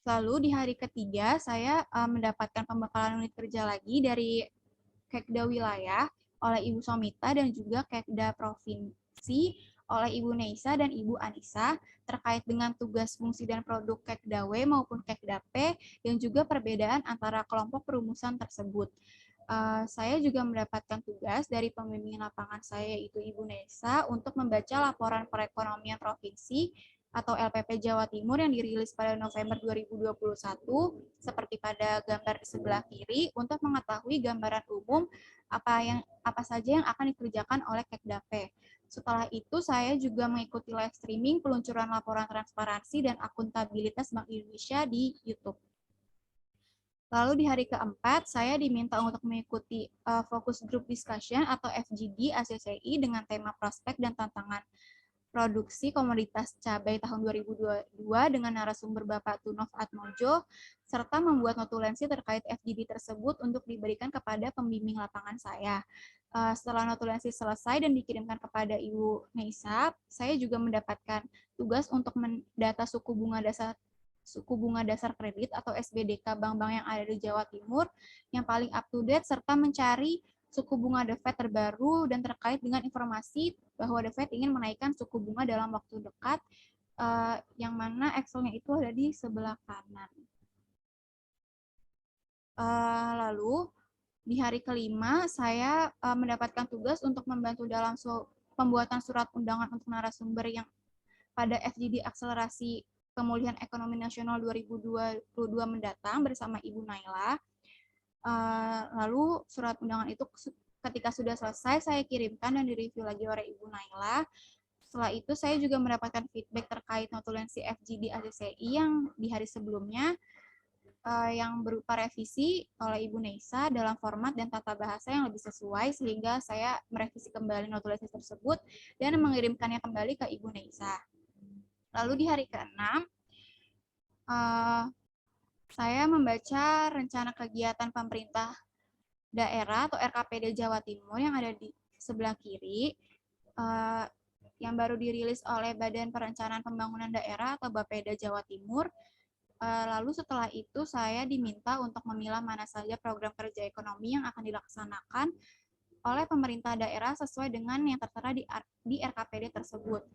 Lalu di hari ketiga saya mendapatkan pembekalan unit kerja lagi dari Kekda Wilayah oleh Ibu Somita dan juga Kekda Provinsi oleh Ibu Neisa dan Ibu Anissa terkait dengan tugas fungsi dan produk Kekda W maupun Kekda P dan juga perbedaan antara kelompok perumusan tersebut. Saya juga mendapatkan tugas dari pembimbing lapangan saya yaitu Ibu Nesa untuk membaca laporan perekonomian provinsi atau LPP Jawa Timur yang dirilis pada November 2021 seperti pada gambar di sebelah kiri untuk mengetahui gambaran umum apa saja yang akan dikerjakan oleh Kekda P. Setelah itu saya juga mengikuti live streaming peluncuran laporan transparansi dan akuntabilitas Bank Indonesia di YouTube. Lalu di hari keempat, saya diminta untuk mengikuti Focus Group Discussion atau FGD ACCI dengan tema prospek dan tantangan produksi komoditas cabai tahun 2022 dengan narasumber Bapak Tunov Atmojo, serta membuat notulensi terkait FGD tersebut untuk diberikan kepada pembimbing lapangan saya. Setelah notulensi selesai dan dikirimkan kepada Ibu Neisa, saya juga mendapatkan tugas untuk mendata suku bunga dasar kredit atau SBDK bank-bank yang ada di Jawa Timur yang paling up to date serta mencari suku bunga The Fed terbaru dan terkait dengan informasi bahwa The Fed ingin menaikkan suku bunga dalam waktu dekat, yang mana Excel-nya itu ada di sebelah kanan. Lalu di hari kelima saya mendapatkan tugas untuk membantu dalam pembuatan surat undangan untuk narasumber yang pada FGD Akselerasi Pemulihan Ekonomi Nasional 2022 mendatang bersama Ibu Naila. Lalu surat undangan itu ketika sudah selesai saya kirimkan dan direview lagi oleh Ibu Naila. Setelah itu saya juga mendapatkan feedback terkait notulensi FGD ACCI yang di hari sebelumnya. yang berupa revisi oleh Ibu Neisa dalam format dan tata bahasa yang lebih sesuai, sehingga saya merevisi kembali notulasi tersebut dan mengirimkannya kembali ke Ibu Neisa. Lalu di hari ke-6, saya membaca rencana kegiatan pemerintah daerah atau RKPD Jawa Timur yang ada di sebelah kiri, yang baru dirilis oleh Badan Perencanaan Pembangunan Daerah atau Bapeda Jawa Timur. Lalu setelah itu saya diminta untuk memilah mana saja program kerja ekonomi yang akan dilaksanakan oleh pemerintah daerah sesuai dengan yang tertera di RKPD tersebut.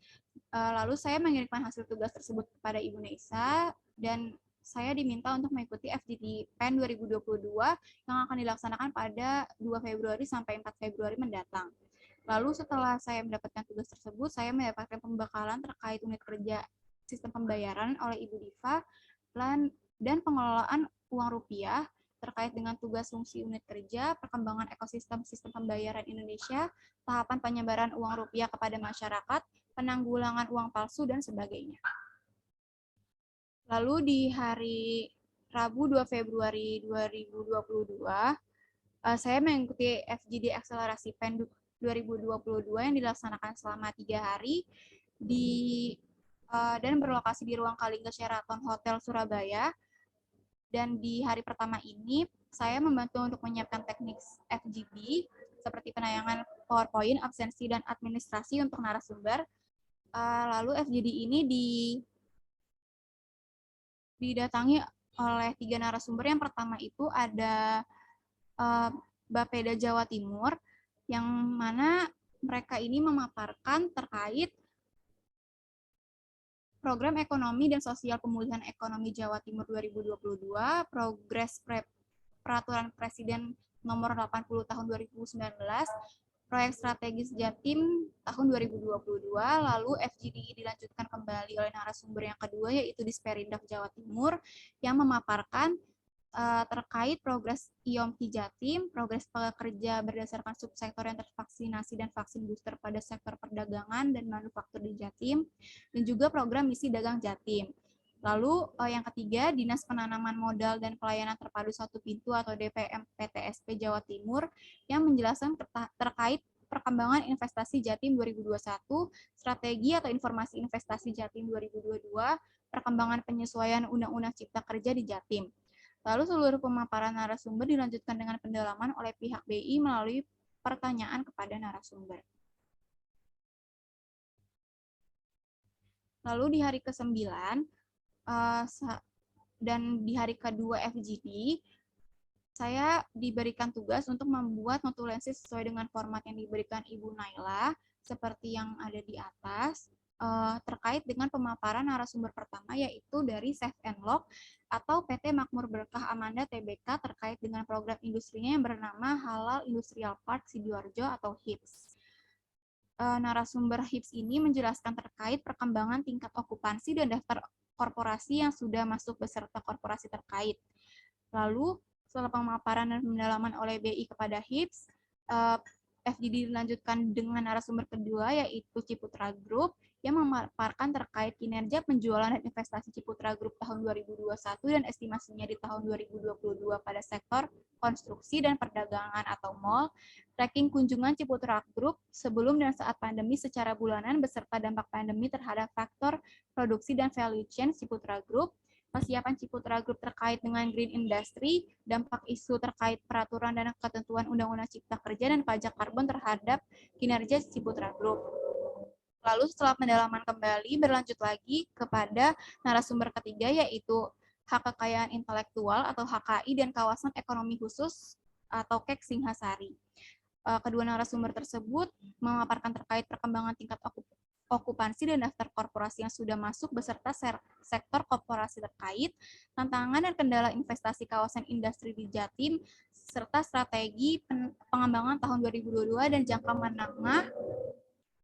Lalu saya mengirimkan hasil tugas tersebut kepada Ibu Neisa dan saya diminta untuk mengikuti FGD PEN 2022 yang akan dilaksanakan pada 2 Februari sampai 4 Februari mendatang. Lalu setelah saya mendapatkan tugas tersebut, saya mendapatkan pembekalan terkait unit kerja sistem pembayaran oleh Ibu Diva dan pengelolaan uang rupiah terkait dengan tugas fungsi unit kerja, perkembangan ekosistem sistem pembayaran Indonesia, tahapan penyebaran uang rupiah kepada masyarakat, penanggulangan uang palsu, dan sebagainya. Lalu di hari Rabu 2 Februari 2022, saya mengikuti FGD Akselerasi PEN 2022 yang dilaksanakan selama 3 hari dan berlokasi di ruang Kalingga Sheraton Hotel Surabaya. Dan di hari pertama ini, saya membantu untuk menyiapkan teknik FGD, seperti penayangan PowerPoint, absensi, dan administrasi untuk narasumber. Lalu FGD ini didatangi oleh 3 narasumber. Yang pertama itu ada Bapeda Jawa Timur, yang mana mereka ini memaparkan terkait Program Ekonomi dan Sosial Pemulihan Ekonomi Jawa Timur 2022, Progres Peraturan Presiden Nomor 80 Tahun 2019, Proyek Strategis Jatim tahun 2022, lalu FGD dilanjutkan kembali oleh narasumber yang kedua, yaitu Disperindak Jawa Timur, yang memaparkan terkait progres IOMT Jatim, progres pekerja berdasarkan subsektor yang tervaksinasi dan vaksin booster pada sektor perdagangan dan manufaktur di Jatim, dan juga program misi dagang Jatim. Lalu yang ketiga, Dinas Penanaman Modal dan Pelayanan Terpadu Satu Pintu atau DPM PTSP Jawa Timur, yang menjelaskan terkait perkembangan investasi Jatim 2021, strategi atau informasi investasi Jatim 2022, perkembangan penyesuaian Undang-Undang Cipta Kerja di Jatim. Lalu seluruh pemaparan narasumber dilanjutkan dengan pendalaman oleh pihak BI melalui pertanyaan kepada narasumber. Lalu di hari ke-9 dan di hari kedua FGD, saya diberikan tugas untuk membuat notulensi sesuai dengan format yang diberikan Ibu Naila, seperti yang ada di atas, terkait dengan pemaparan narasumber pertama, yaitu dari Save and Lock atau PT Makmur Berkah Amanda Tbk terkait dengan program industrinya yang bernama Halal Industrial Park Sidoarjo atau HIPS. Narasumber HIPS ini menjelaskan terkait perkembangan tingkat okupansi dan daftar korporasi yang sudah masuk beserta korporasi terkait. Lalu, setelah pemaparan dan pendalaman oleh BI kepada HIPS, FGD dilanjutkan dengan narasumber kedua, yaitu Ciputra Group, yang memaparkan terkait kinerja penjualan dan investasi Ciputra Group tahun 2021 dan estimasinya di tahun 2022 pada sektor konstruksi dan perdagangan atau mall, tracking kunjungan Ciputra Group sebelum dan saat pandemi secara bulanan beserta dampak pandemi terhadap faktor produksi dan value chain Ciputra Group, persiapan Ciputra Group terkait dengan green industry, dampak isu terkait peraturan dan ketentuan Undang-Undang Cipta Kerja dan pajak karbon terhadap kinerja Ciputra Group. Lalu setelah pendalaman kembali, berlanjut lagi kepada narasumber ketiga, yaitu Hak Kekayaan Intelektual atau HKI dan Kawasan Ekonomi Khusus atau KEK Singhasari. Kedua narasumber tersebut memaparkan terkait perkembangan tingkat okupansi dan daftar korporasi yang sudah masuk beserta sektor korporasi terkait, tantangan dan kendala investasi kawasan industri di Jatim, serta strategi pengembangan tahun 2022 dan jangka menengah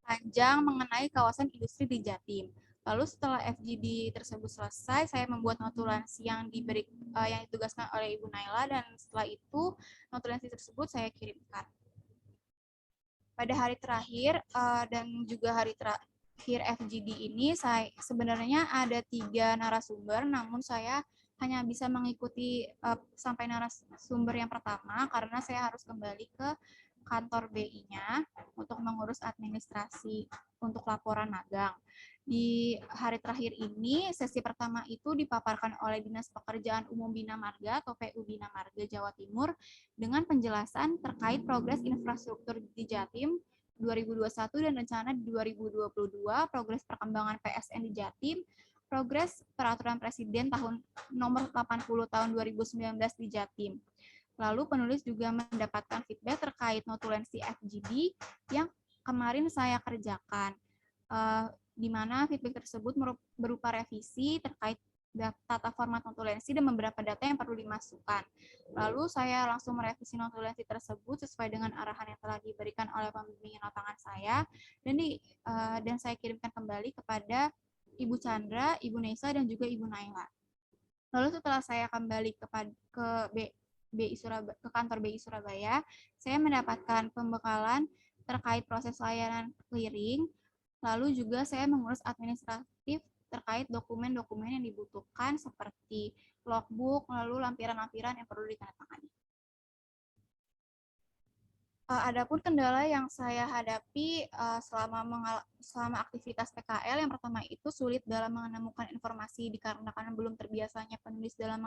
panjang mengenai kawasan industri di Jatim. Lalu setelah FGD tersebut selesai, saya membuat notulensi yang ditugaskan oleh Ibu Naila, dan setelah itu notulensi tersebut saya kirimkan. Pada hari terakhir dan juga hari terakhir FGD ini, sebenarnya ada 3 narasumber, namun saya hanya bisa mengikuti sampai narasumber yang pertama karena saya harus kembali ke kantor BI-nya untuk mengurus administrasi untuk laporan magang. Di hari terakhir ini, sesi pertama itu dipaparkan oleh Dinas Pekerjaan Umum Bina Marga atau PU Bina Marga Jawa Timur dengan penjelasan terkait progres infrastruktur di Jatim 2021 dan rencana di 2022, progres perkembangan PSN di Jatim, progres peraturan Presiden tahun nomor 80 tahun 2019 di Jatim. Lalu penulis juga mendapatkan feedback terkait notulensi FGD yang kemarin saya kerjakan, di mana feedback tersebut berupa revisi terkait tata format notulensi dan beberapa data yang perlu dimasukkan. Lalu saya langsung merevisi notulensi tersebut sesuai dengan arahan yang telah diberikan oleh pembimbing lapangan saya, dan saya kirimkan kembali kepada Ibu Chandra, Ibu Nesa, dan juga Ibu Naila. Lalu setelah saya kembali ke kantor BI Surabaya, saya mendapatkan pembekalan terkait proses layanan clearing, lalu juga saya mengurus administratif terkait dokumen-dokumen yang dibutuhkan seperti logbook, lalu lampiran-lampiran yang perlu ditandatangani. Adapun kendala yang saya hadapi selama aktivitas PKL, yang pertama itu sulit dalam menemukan informasi dikarenakan belum terbiasanya penulis dalam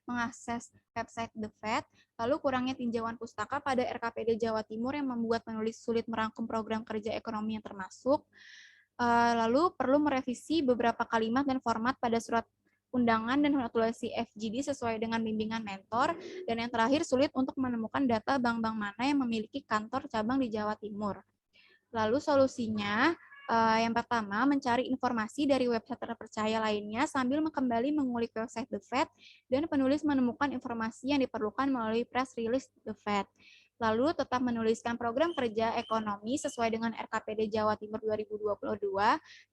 mengakses website The Fed, lalu kurangnya tinjauan pustaka pada RKPD Jawa Timur yang membuat penulis sulit merangkum program kerja ekonomi yang termasuk, lalu perlu merevisi beberapa kalimat dan format pada surat undangan dan notulensi FGD sesuai dengan bimbingan mentor, dan yang terakhir sulit untuk menemukan data bank-bank mana yang memiliki kantor cabang di Jawa Timur. Lalu solusinya, yang pertama, mencari informasi dari website terpercaya lainnya sambil kembali mengulik website The Fed, dan penulis menemukan informasi yang diperlukan melalui press release The Fed. Lalu tetap menuliskan program kerja ekonomi sesuai dengan RKPD Jawa Timur 2022,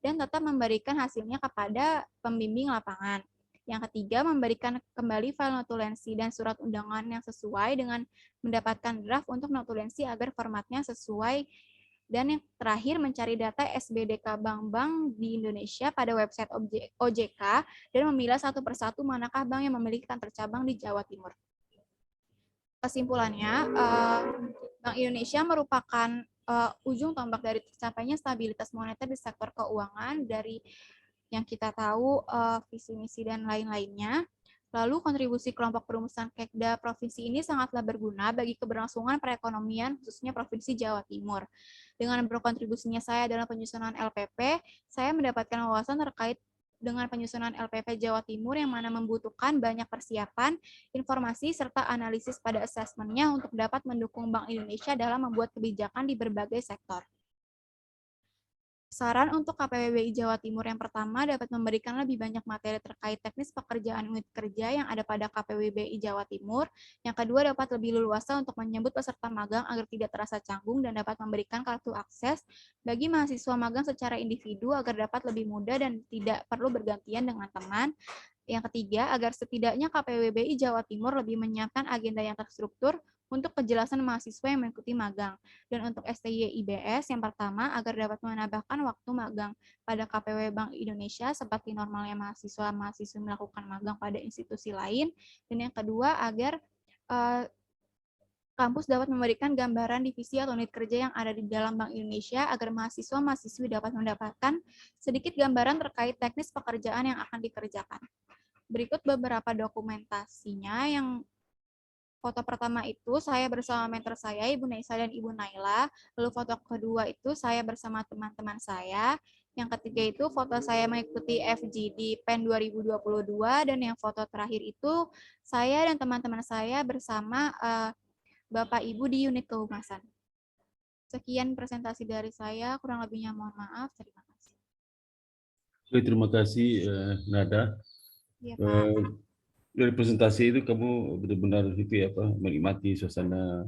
dan tetap memberikan hasilnya kepada pembimbing lapangan. Yang ketiga, memberikan kembali file notulensi dan surat undangan yang sesuai dengan mendapatkan draft untuk notulensi agar formatnya sesuai. Dan yang terakhir, mencari data SBDK bank-bank di Indonesia pada website OJK dan memilah satu persatu manakah bank yang memiliki kantor cabang di Jawa Timur. Kesimpulannya, Bank Indonesia merupakan ujung tombak dari tercapainya stabilitas moneter di sektor keuangan dari yang kita tahu, visi misi dan lain-lainnya. Lalu kontribusi kelompok perumusan Kekda provinsi ini sangatlah berguna bagi keberlangsungan perekonomian khususnya Provinsi Jawa Timur. Dengan berkontribusinya saya dalam penyusunan LPP, saya mendapatkan wawasan terkait dengan penyusunan LPP Jawa Timur yang mana membutuhkan banyak persiapan, informasi, serta analisis pada asesmennya untuk dapat mendukung Bank Indonesia dalam membuat kebijakan di berbagai sektor. Saran untuk KPWBI Jawa Timur yang pertama dapat memberikan lebih banyak materi terkait teknis pekerjaan unit kerja yang ada pada KPWBI Jawa Timur. Yang kedua, dapat lebih leluasa untuk menyebut peserta magang agar tidak terasa canggung dan dapat memberikan kartu akses bagi mahasiswa magang secara individu agar dapat lebih mudah dan tidak perlu bergantian dengan teman. Yang ketiga, agar setidaknya KPWBI Jawa Timur lebih menyiapkan agenda yang terstruktur untuk kejelasan mahasiswa yang mengikuti magang. Dan untuk STY IBS, yang pertama, agar dapat menambahkan waktu magang pada KPW Bank Indonesia seperti normalnya mahasiswa-mahasiswa melakukan magang pada institusi lain. Dan yang kedua, agar kampus dapat memberikan gambaran divisi atau unit kerja yang ada di dalam Bank Indonesia agar mahasiswa-mahasiswi dapat mendapatkan sedikit gambaran terkait teknis pekerjaan yang akan dikerjakan. Berikut beberapa dokumentasinya. Yang foto pertama itu saya bersama mentor saya, Ibu Nesa dan Ibu Naila. Lalu foto kedua itu saya bersama teman-teman saya. Yang ketiga itu foto saya mengikuti FGD PEN 2022. Dan yang foto terakhir itu saya dan teman-teman saya bersama Bapak Ibu di unit kehumasan. Sekian presentasi dari saya, kurang lebihnya mohon maaf. Terima kasih.
Terima kasih, Nada.
Ya, Pak.
Dari presentasi itu kamu benar-benar itu ya, menikmati suasana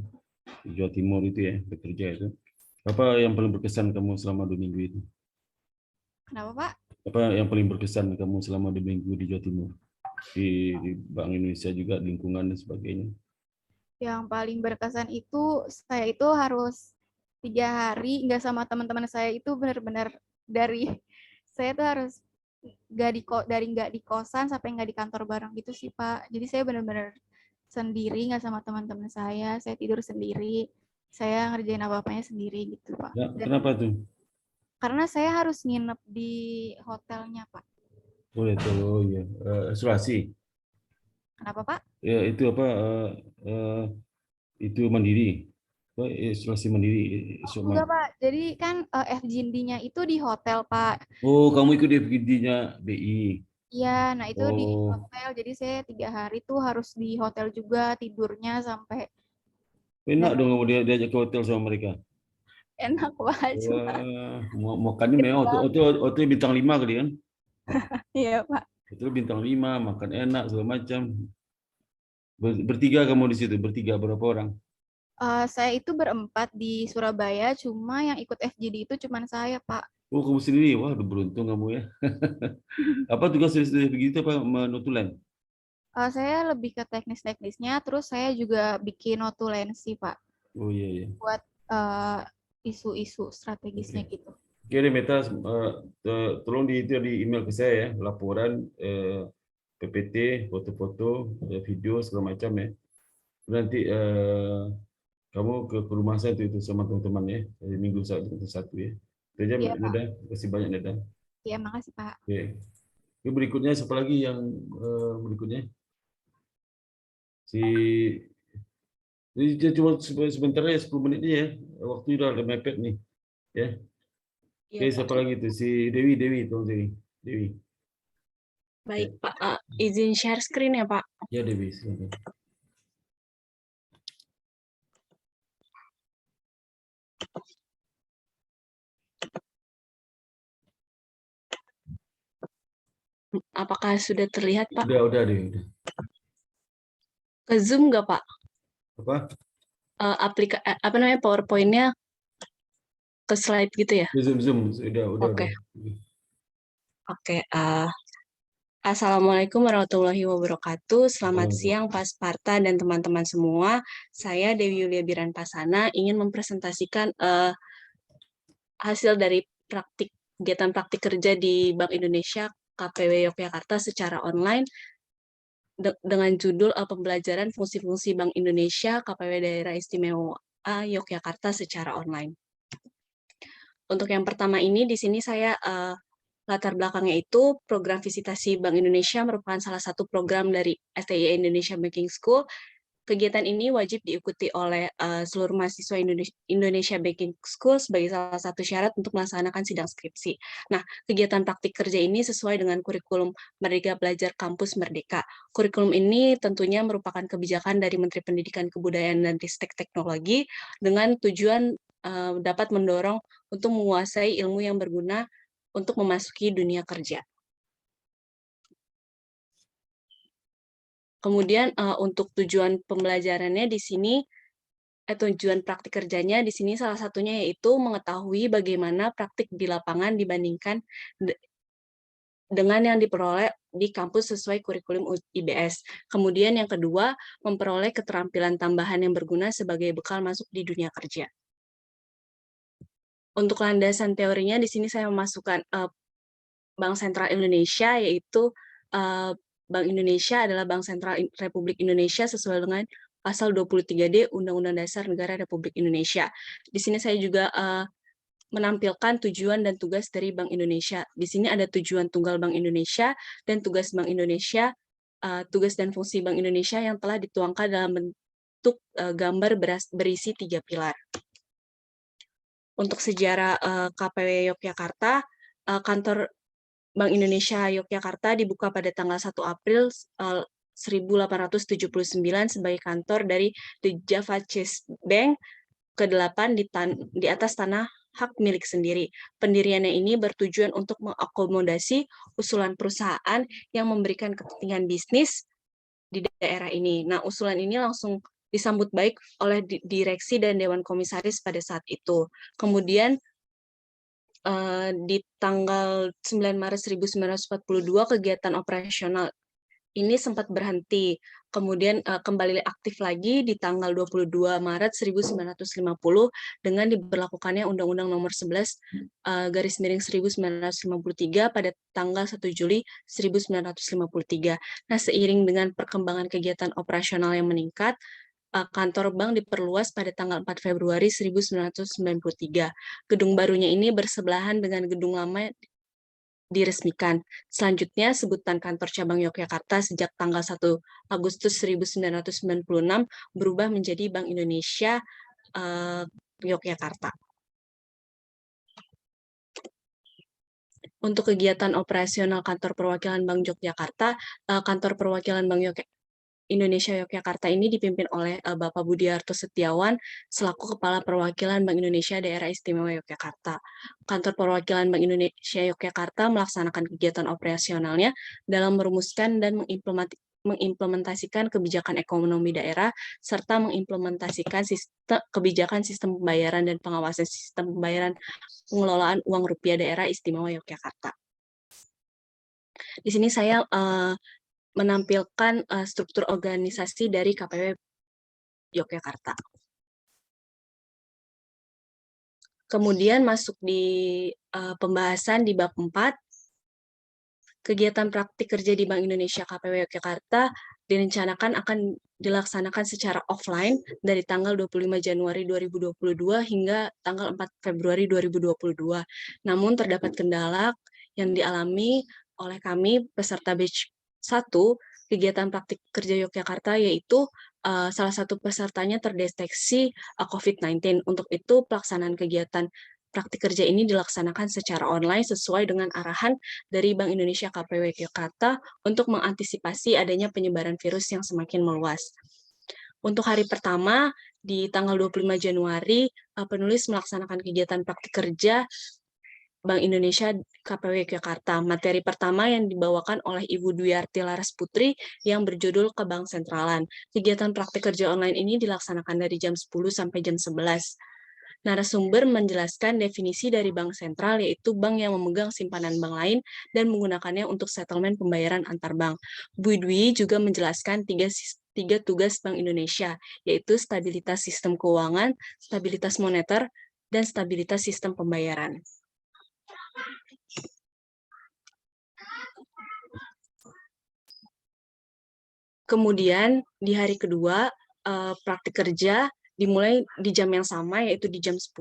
Jawa Timur itu ya, bekerja itu. Apa yang paling berkesan kamu selama 2 minggu itu?
Kenapa, Pak?
Apa yang paling berkesan kamu selama 2 minggu di Jawa Timur? Di Bank Indonesia juga, lingkungan dan sebagainya.
Yang paling berkesan itu saya itu harus 3 hari nggak sama teman-teman saya, itu benar-benar dari saya tuh harus nggak di kosan sampai nggak di kantor bareng gitu sih Pak. Jadi saya benar-benar sendiri, nggak sama teman-teman saya tidur sendiri, saya ngerjain apa-apanya sendiri gitu Pak.
Ya,
Dan
kenapa tuh?
karena saya harus nginep di hotelnya Pak.
Boleh tuh, oh iya. Isolasi.
Kenapa Pak?
Ya, itu apa? Eh, itu mandiri. Apa, isolasi mandiri.
Enggak Pak, jadi kan FGD-nya itu di hotel Pak.
Oh, kamu ikut DVD-nya BI.
Iya, nah itu di
Oh,
hotel, jadi saya 3 hari tuh harus di hotel juga tidurnya sampai
enak
dan
dong kamu diajak ke hotel sama mereka.
enak Pak, cuma
Wah, makannya
dikit
memang
banget.
hotel bintang 5 kali kan?
Iya Pak.
Hotel bintang 5, makan enak segala macam. Bertiga kamu di situ, bertiga berapa orang?
Saya itu berempat di Surabaya, cuma yang ikut FGD itu cuma saya Pak.
Oh, kamu sendiri. Wah, udah beruntung kamu ya. Apa tugas dari begitu apa menotulen?
Saya lebih ke teknis-teknisnya, terus saya juga bikin notulensi Pak,
Oh iya iya.
buat isu-isu strategisnya
Oke.
gitu.
Oke deh Meta, tolong di email ke saya ya, laporan PPT, foto-foto, video segala macam ya. Nanti kamu ke rumah saya itu sama teman-teman ya, dari minggu satu ya. Itu aja
Iya
Mbak
Pak.
Neda, terima kasih banyak Neda.
Iya, makasih Pak.
Oke. Oke, berikutnya siapa lagi yang berikutnya? Si Jadi cuma sebentar ya 10 menit ya. Waktu udah ada mepet nih ya.
Iya,
Oke,
Pak.
siapa lagi tuh? Si Dewi, tolong Dewi. Dewi.
Baik, Pak. Izin share screen ya, Pak.
Ya Dewi, silakan.
Apakah sudah terlihat, Pak?
Udah Dewi, udah.
Ke Zoom nggak, Pak?
Apa?
Apa namanya, PowerPoint-nya ke slide gitu ya?
Zoom. Udah.
Oke. Oke. Assalamualaikum warahmatullahi wabarakatuh. Selamat siang, Pak Sparta dan teman-teman semua. Saya Dewi Yulia Biran Pasana ingin mempresentasikan hasil dari kegiatan praktik kerja di Bank Indonesia KPW Yogyakarta secara online dengan judul Pembelajaran Fungsi-Fungsi Bank Indonesia KPW Daerah Istimewa Yogyakarta secara online. Untuk yang pertama ini, di sini saya latar belakangnya itu program visitasi Bank Indonesia merupakan salah satu program dari STI Indonesia Banking School. Kegiatan ini wajib diikuti oleh seluruh mahasiswa Indonesia Banking School sebagai salah satu syarat untuk melaksanakan sidang skripsi. Nah, kegiatan praktik kerja ini sesuai dengan kurikulum Merdeka Belajar Kampus Merdeka. Kurikulum ini tentunya merupakan kebijakan dari Menteri Pendidikan Kebudayaan dan Ristek Teknologi dengan tujuan dapat mendorong untuk menguasai ilmu yang berguna untuk memasuki dunia kerja. Kemudian untuk tujuan pembelajarannya di sini, tujuan praktik kerjanya di sini salah satunya yaitu mengetahui bagaimana praktik di lapangan dibandingkan dengan yang diperoleh di kampus sesuai kurikulum IBS. Kemudian yang kedua, memperoleh keterampilan tambahan yang berguna sebagai bekal masuk di dunia kerja. Untuk landasan teorinya di sini saya memasukkan Bank Sentral Indonesia, yaitu Bank Indonesia adalah Bank Sentral Republik Indonesia sesuai dengan pasal 23D Undang-Undang Dasar Negara Republik Indonesia. Di sini saya juga menampilkan tujuan dan tugas dari Bank Indonesia. Di sini ada tujuan tunggal Bank Indonesia dan tugas Bank Indonesia, tugas dan fungsi Bank Indonesia yang telah dituangkan dalam bentuk gambar berisi 3 pilar. Untuk sejarah KPW Yogyakarta, kantor Bank Indonesia Yogyakarta dibuka pada tanggal 1 April 1879 sebagai kantor dari The Java Chase Bank ke-8 di atas tanah hak milik sendiri. Pendiriannya ini bertujuan untuk mengakomodasi usulan perusahaan yang memberikan kepentingan bisnis di daerah ini. Nah, usulan ini langsung disambut baik oleh direksi dan Dewan Komisaris pada saat itu. Kemudian di tanggal 9 Maret 1942 kegiatan operasional ini sempat berhenti. Kemudian kembali aktif lagi di tanggal 22 Maret 1950 dengan diberlakukannya Undang-Undang Nomor 11 garis miring 1953 pada tanggal 1 Juli 1953. Nah, seiring dengan perkembangan kegiatan operasional yang meningkat, kantor bank diperluas pada tanggal 4 Februari 1993. Gedung barunya ini bersebelahan dengan gedung lama diresmikan. Selanjutnya, sebutan kantor cabang Yogyakarta sejak tanggal 1 Agustus 1996 berubah menjadi Bank Indonesia Yogyakarta. Untuk kegiatan operasional kantor perwakilan Bank Yogyakarta, kantor perwakilan Bank Indonesia Yogyakarta ini dipimpin oleh Bapak Budiarto Setiawan selaku Kepala Perwakilan Bank Indonesia Daerah Istimewa Yogyakarta. Kantor perwakilan Bank Indonesia Yogyakarta melaksanakan kegiatan operasionalnya dalam merumuskan dan mengimplementasikan kebijakan ekonomi daerah serta mengimplementasikan kebijakan sistem pembayaran dan pengawasan sistem pembayaran pengelolaan uang rupiah daerah Istimewa Yogyakarta. Di sini saya menampilkan struktur organisasi dari KPW Yogyakarta. Kemudian masuk di pembahasan di bab 4, kegiatan praktik kerja di Bank Indonesia KPW Yogyakarta direncanakan akan dilaksanakan secara offline dari tanggal 25 Januari 2022 hingga tanggal 4 Februari 2022. Namun terdapat kendala yang dialami oleh kami peserta batch 1 kegiatan praktik kerja Yogyakarta, yaitu salah satu pesertanya terdeteksi COVID-19. Untuk itu, pelaksanaan kegiatan praktik kerja ini dilaksanakan secara online sesuai dengan arahan dari Bank Indonesia KPW Yogyakarta untuk mengantisipasi adanya penyebaran virus yang semakin meluas. Untuk hari pertama, di tanggal 25 Januari, penulis melaksanakan kegiatan praktik kerja Bank Indonesia KPW Yogyakarta. Materi pertama yang dibawakan oleh Ibu Dwiarti Laras Putri yang berjudul ke Bank Sentralan. Kegiatan praktik kerja online ini dilaksanakan dari jam 10 sampai jam 11. Narasumber menjelaskan definisi dari bank sentral, yaitu bank yang memegang simpanan bank lain dan menggunakannya untuk settlement pembayaran antar bank. Bu Dwi juga menjelaskan tiga tugas Bank Indonesia, yaitu stabilitas sistem keuangan, stabilitas moneter, dan stabilitas sistem pembayaran. Kemudian di hari kedua, praktik kerja dimulai di jam yang sama, yaitu di jam 10.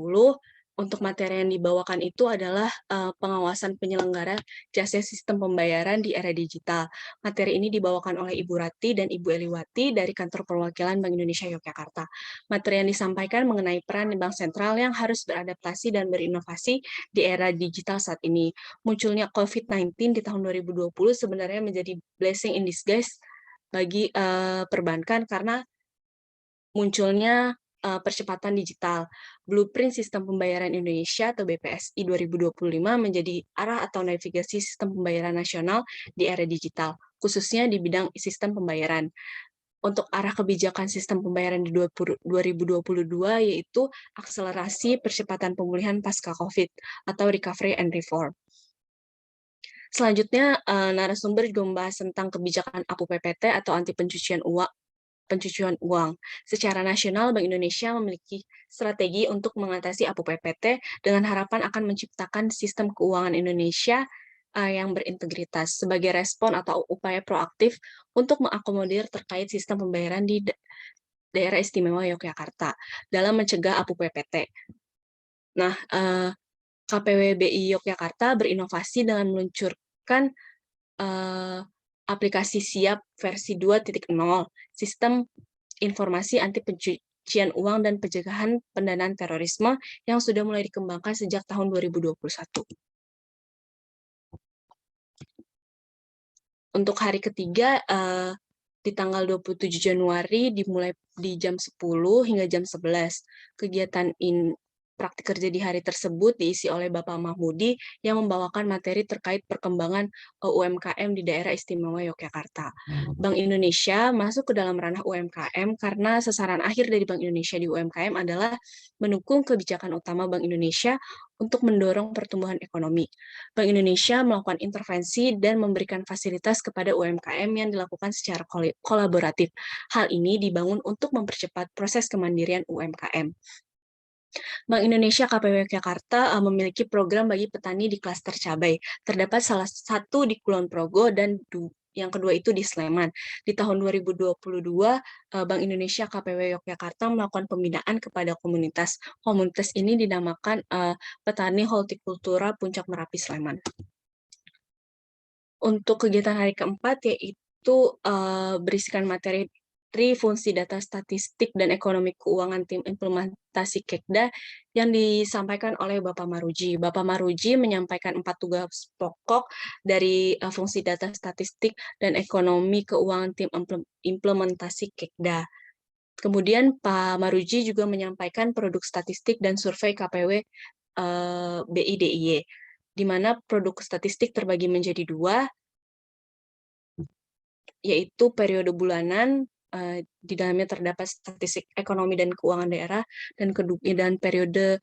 Untuk materi yang dibawakan itu adalah pengawasan penyelenggara jasa sistem pembayaran di era digital. Materi ini dibawakan oleh Ibu Rati dan Ibu Eliwati dari Kantor Perwakilan Bank Indonesia Yogyakarta. Materi yang disampaikan mengenai peran bank sentral yang harus beradaptasi dan berinovasi di era digital saat ini. Munculnya COVID-19 di tahun 2020 sebenarnya menjadi blessing in disguise bagi perbankan karena munculnya percepatan digital. Blueprint Sistem Pembayaran Indonesia atau BPSI 2025 menjadi arah atau navigasi sistem pembayaran nasional di era digital, khususnya di bidang sistem pembayaran. Untuk arah kebijakan sistem pembayaran di 2022 yaitu akselerasi percepatan pemulihan pasca COVID atau recovery and reform. Selanjutnya, narasumber juga membahas tentang kebijakan APU PPT atau anti pencucian uang. Secara nasional, Bank Indonesia memiliki strategi untuk mengatasi APU PPT dengan harapan akan menciptakan sistem keuangan Indonesia yang berintegritas sebagai respon atau upaya proaktif untuk mengakomodir terkait sistem pembayaran di daerah istimewa Yogyakarta dalam mencegah APU PPT. Nah, KPWBI Yogyakarta berinovasi dengan meluncurkan aplikasi Siap versi 2.0, Sistem Informasi Anti Pencucian Uang dan Pencegahan Pendanaan Terorisme yang sudah mulai dikembangkan sejak tahun 2021. Untuk hari ketiga, di tanggal 27 Januari dimulai di jam 10 hingga jam 11. Kegiatan praktik kerja di hari tersebut diisi oleh Bapak Mahmudi yang membawakan materi terkait perkembangan UMKM di daerah istimewa Yogyakarta. Bank Indonesia masuk ke dalam ranah UMKM karena sasaran akhir dari Bank Indonesia di UMKM adalah mendukung kebijakan utama Bank Indonesia untuk mendorong pertumbuhan ekonomi. Bank Indonesia melakukan intervensi dan memberikan fasilitas kepada UMKM yang dilakukan secara kolaboratif. Hal ini dibangun untuk mempercepat proses kemandirian UMKM. Bank Indonesia KPW Yogyakarta memiliki program bagi petani di klaster cabai. Terdapat salah satu di Kulon Progo dan yang kedua itu di Sleman. Di tahun 2022, Bank Indonesia KPW Yogyakarta melakukan pembinaan kepada komunitas. Komunitas ini dinamakan Petani Hortikultura Puncak Merapi Sleman. Untuk kegiatan hari keempat yaitu berisikan materi fungsi data statistik dan ekonomi keuangan tim implementasi Kekda yang disampaikan oleh Bapak Maruji. Bapak Maruji menyampaikan 4 tugas pokok dari fungsi data statistik dan ekonomi keuangan tim implementasi Kekda. Kemudian Pak Maruji juga menyampaikan produk statistik dan survei KPW BI DIY, di mana produk statistik terbagi menjadi 2, yaitu periode bulanan, di dalamnya terdapat statistik ekonomi dan keuangan daerah, dan periode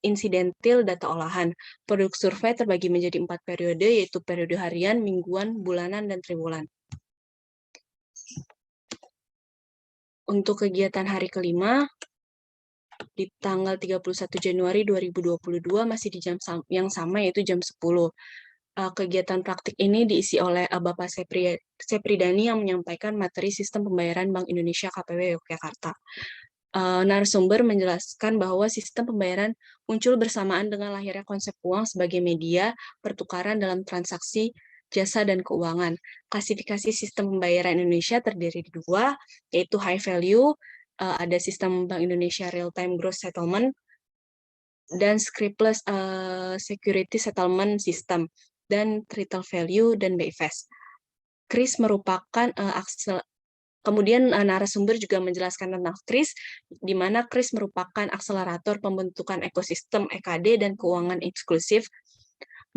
insidentil data olahan. Produk survei terbagi menjadi 4 periode, yaitu periode harian, mingguan, bulanan, dan triwulan. Untuk kegiatan hari kelima, di tanggal 31 Januari 2022 masih di jam yang sama, yaitu jam 10. Kegiatan praktik ini diisi oleh Bapak Sepridani yang menyampaikan materi sistem pembayaran Bank Indonesia KPW Yogyakarta. Narasumber menjelaskan bahwa sistem pembayaran muncul bersamaan dengan lahirnya konsep uang sebagai media pertukaran dalam transaksi jasa dan keuangan. Klasifikasi sistem pembayaran Indonesia terdiri dari 2, yaitu high value, ada sistem Bank Indonesia Real Time Gross Settlement, dan scriptless security settlement system, dan retail value, dan BIFAS. KRIS merupakan kemudian narasumber juga menjelaskan tentang KRIS, di mana KRIS merupakan akselerator pembentukan ekosistem EKD dan keuangan eksklusif,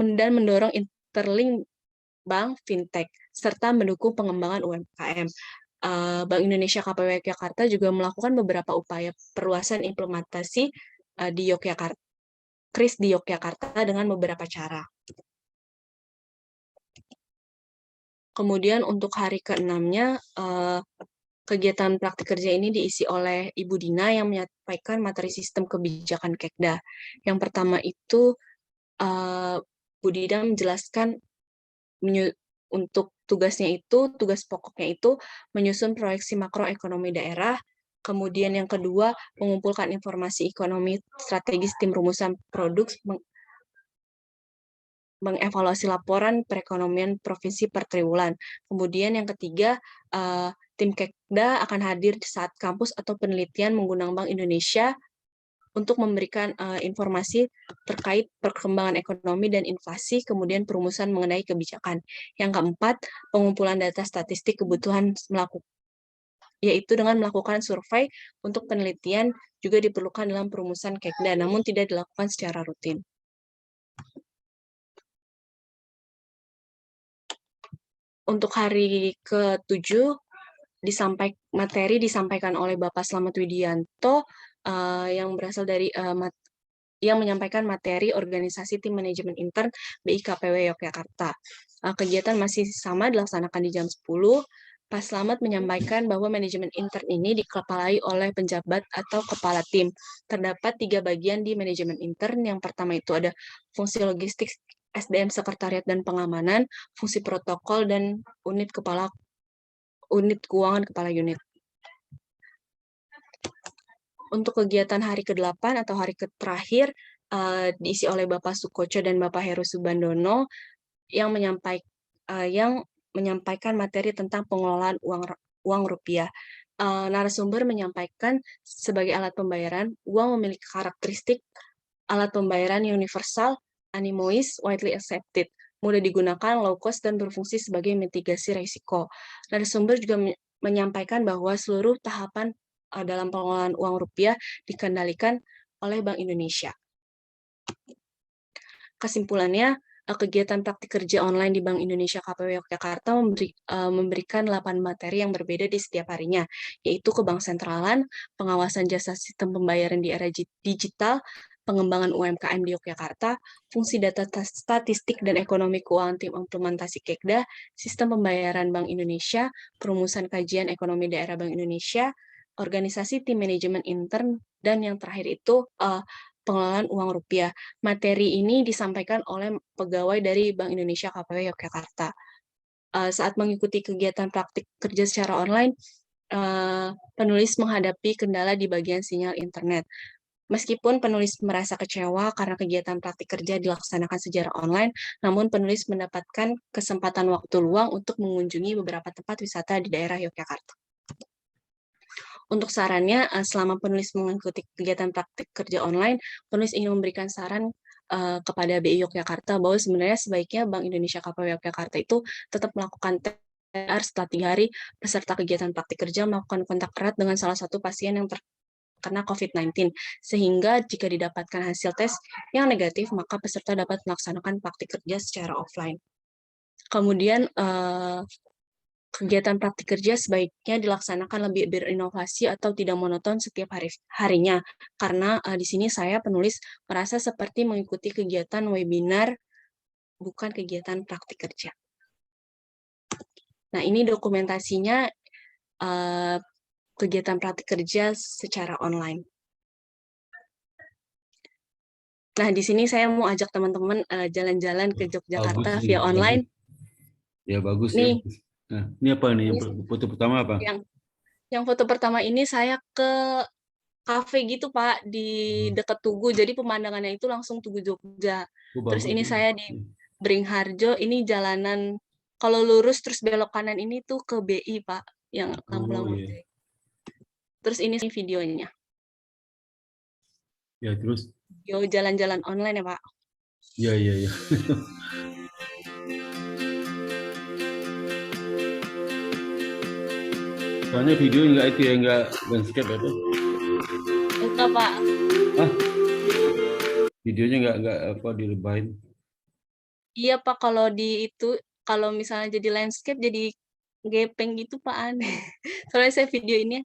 dan mendorong interlink bank, fintech, serta mendukung pengembangan UMKM. Bank Indonesia KPW Yogyakarta juga melakukan beberapa upaya perluasan implementasi di Yogyakarta, KRIS di Yogyakarta dengan beberapa cara. Kemudian untuk hari ke-6-nya, kegiatan praktik kerja ini diisi oleh Ibu Dina yang menyampaikan materi sistem kebijakan Kekda. Yang pertama itu, Bu Dina menjelaskan untuk tugas pokoknya itu menyusun proyeksi makroekonomi daerah. Kemudian yang kedua, mengumpulkan informasi ekonomi strategis tim rumusan produk, mengevaluasi laporan perekonomian provinsi per triwulan. Kemudian yang ketiga, tim Kekda akan hadir di saat kampus atau penelitian menggunakan Bank Indonesia untuk memberikan informasi terkait perkembangan ekonomi dan inflasi, kemudian perumusan mengenai kebijakan. Yang keempat, pengumpulan data statistik kebutuhan yaitu dengan melakukan survei untuk penelitian juga diperlukan dalam perumusan Kekda, namun tidak dilakukan secara rutin. Untuk hari ke-7, materi disampaikan oleh Bapak Slamet Widianto yang berasal dari yang menyampaikan materi organisasi tim manajemen intern BIKPW Yogyakarta. Kegiatan masih sama dilaksanakan di jam 10. Pak Slamet menyampaikan bahwa manajemen intern ini dikepalai oleh penjabat atau kepala tim. Terdapat 3 bagian di manajemen intern. Yang pertama itu ada fungsi logistik, SDM sekretariat dan pengamanan, fungsi protokol, dan unit keuangan kepala unit. Untuk kegiatan hari ke-8 atau hari terakhir diisi oleh Bapak Sukoco dan Bapak Heru Subandono yang menyampaikan materi tentang pengelolaan uang rupiah. Narasumber menyampaikan sebagai alat pembayaran, uang memiliki karakteristik alat pembayaran universal, animois, widely accepted, mudah digunakan, low cost, dan berfungsi sebagai mitigasi risiko. Narasumber juga menyampaikan bahwa seluruh tahapan dalam pengelolaan uang rupiah dikendalikan oleh Bank Indonesia. Kesimpulannya, kegiatan praktik kerja online di Bank Indonesia KPW Yogyakarta memberikan 8 materi yang berbeda di setiap harinya, yaitu kebank sentralan, pengawasan jasa sistem pembayaran di era digital, pengembangan UMKM di Yogyakarta, fungsi data statistik dan ekonomi keuangan tim implementasi Kekda, sistem pembayaran Bank Indonesia, perumusan kajian ekonomi daerah Bank Indonesia, organisasi tim manajemen intern, dan yang terakhir itu pengelolaan uang rupiah. Materi ini disampaikan oleh pegawai dari Bank Indonesia KPW Yogyakarta. Saat mengikuti kegiatan praktik kerja secara online, penulis menghadapi kendala di bagian sinyal internet. Meskipun penulis merasa kecewa karena kegiatan praktik kerja dilaksanakan secara online, namun penulis mendapatkan kesempatan waktu luang untuk mengunjungi beberapa tempat wisata di daerah Yogyakarta. Untuk sarannya, selama penulis mengikuti kegiatan praktik kerja online, penulis ingin memberikan saran kepada BI Yogyakarta bahwa sebenarnya sebaiknya Bank Indonesia KPW Yogyakarta itu tetap melakukan TR setelah 3 hari peserta kegiatan praktik kerja melakukan kontak erat dengan salah satu pasien yang terkena COVID-19, sehingga jika didapatkan hasil tes yang negatif, maka peserta dapat melaksanakan praktik kerja secara offline. Kemudian, kegiatan praktik kerja sebaiknya dilaksanakan lebih berinovasi atau tidak monoton setiap harinya, karena di sini saya penulis merasa seperti mengikuti kegiatan webinar, bukan kegiatan praktik kerja. Nah, ini dokumentasinya kegiatan praktik kerja secara online. Nah, di sini saya mau ajak teman-teman jalan-jalan ke Yogyakarta via online.
Ya, bagus
nih,
ya. Nah, ini apa nih? Foto pertama apa?
Yang foto pertama ini saya ke kafe gitu, Pak, di dekat Tugu. Jadi pemandangannya itu langsung Tugu Jogja. Terus ini saya di Beringharjo, ini jalanan, kalau lurus terus belok kanan ini tuh ke BI, Pak, yang lampu-lampu. Terus ini videonya.
Ya, terus?
Video jalan-jalan online ya, Pak.
Iya. Soalnya video enggak itu ya, enggak landscape apa?
Enggak, Pak.
Hah? Videonya enggak apa dilebahin?
Iya, Pak, kalau misalnya jadi landscape jadi gepeng gitu, Pak, aneh. Soalnya saya video ini.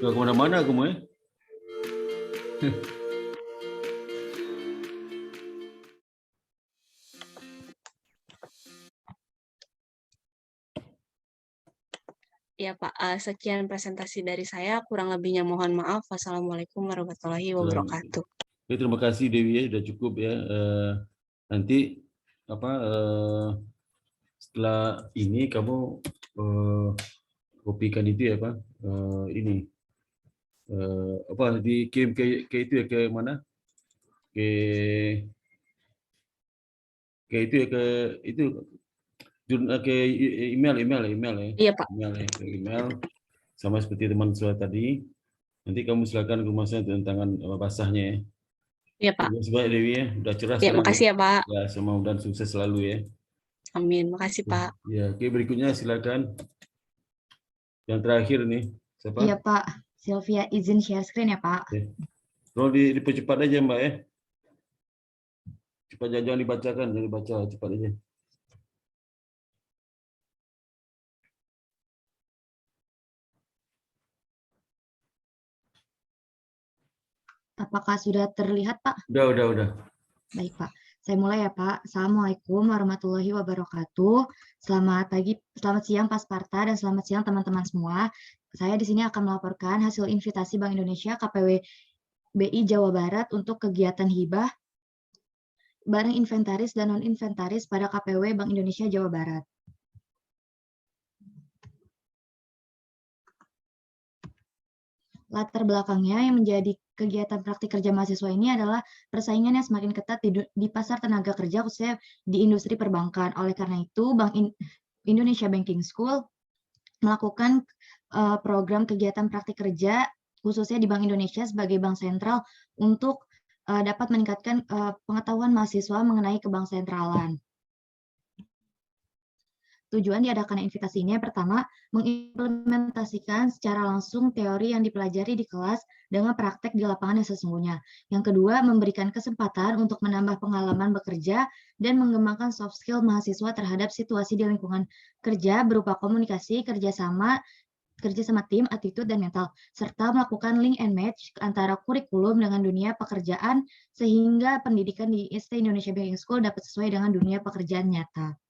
Gak kemana-mana aku mau ya.
Ya, Pak. Sekian presentasi dari saya. Kurang lebihnya mohon maaf. Wassalamualaikum warahmatullahi wabarakatuh.
Oke, terima kasih Dewi ya, sudah cukup ya. Nanti setelah ini kamu kopikan itu ya Pak. Ini dikirim ke itu ya, ke mana? Ke itu ya, ke email ya.
Iya, Pak.
Email sama seperti teman saya tadi. Nanti kamu silakan rumusnya tentang basahnya ya.
Iya, Pak.
Terima kasih Dewi ya, udah cerah.
Ya, makasih ya, Pak.
Ya, semoga sukses selalu ya.
Amin, makasih Pak.
Ya, oke, berikutnya silakan. Yang terakhir nih, siapa?
Iya Pak, Sylvia izin share screen ya Pak.
Kalau dipercepat aja Mbak ya. Cepat, jangan dibacakan, jangan dibaca, cepat aja.
Apakah sudah terlihat Pak?
Udah.
Baik Pak, saya mulai ya Pak. Assalamualaikum warahmatullahi wabarakatuh. Selamat pagi, selamat siang Pasparta, dan selamat siang teman-teman semua. Saya di sini akan melaporkan hasil invitasi Bank Indonesia KPW BI Jawa Barat untuk kegiatan hibah barang inventaris dan non-inventaris pada KPW Bank Indonesia Jawa Barat. Latar belakangnya yang menjadi kegiatan praktik kerja mahasiswa ini adalah persaingan yang semakin ketat di pasar tenaga kerja, khususnya di industri perbankan. Oleh karena itu, Bank Indonesia Banking School melakukan program kegiatan praktik kerja khususnya di Bank Indonesia sebagai bank sentral untuk dapat meningkatkan pengetahuan mahasiswa mengenai kebank sentralan. Tujuan diadakan invitasi ini yang pertama, mengimplementasikan secara langsung teori yang dipelajari di kelas dengan praktek di lapangan yang sesungguhnya. Yang kedua, memberikan kesempatan untuk menambah pengalaman bekerja dan mengembangkan soft skill mahasiswa terhadap situasi di lingkungan kerja berupa komunikasi, kerjasama tim, attitude, dan mental, serta melakukan link and match antara kurikulum dengan dunia pekerjaan sehingga pendidikan di IST Indonesia Banking School dapat sesuai dengan dunia pekerjaan nyata.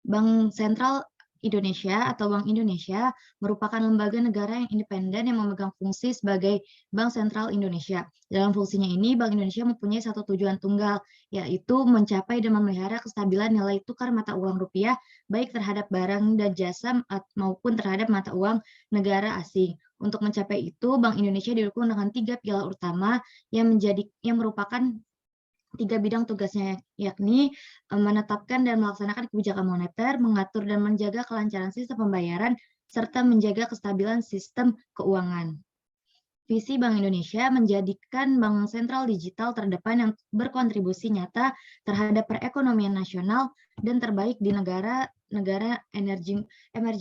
Bank Sentral Indonesia atau Bank Indonesia merupakan lembaga negara yang independen yang memegang fungsi sebagai Bank Sentral Indonesia. Dalam fungsinya ini, Bank Indonesia mempunyai satu tujuan tunggal, yaitu mencapai dan memelihara kestabilan nilai tukar mata uang rupiah, baik terhadap barang dan jasa maupun terhadap mata uang negara asing. Untuk mencapai itu, Bank Indonesia didukung dengan 3 pilar utama yang merupakan 3 bidang tugasnya, yakni menetapkan dan melaksanakan kebijakan moneter, mengatur dan menjaga kelancaran sistem pembayaran, serta menjaga kestabilan sistem keuangan. Visi Bank Indonesia menjadikan bank sentral digital terdepan yang berkontribusi nyata terhadap perekonomian nasional dan terbaik di negara emerging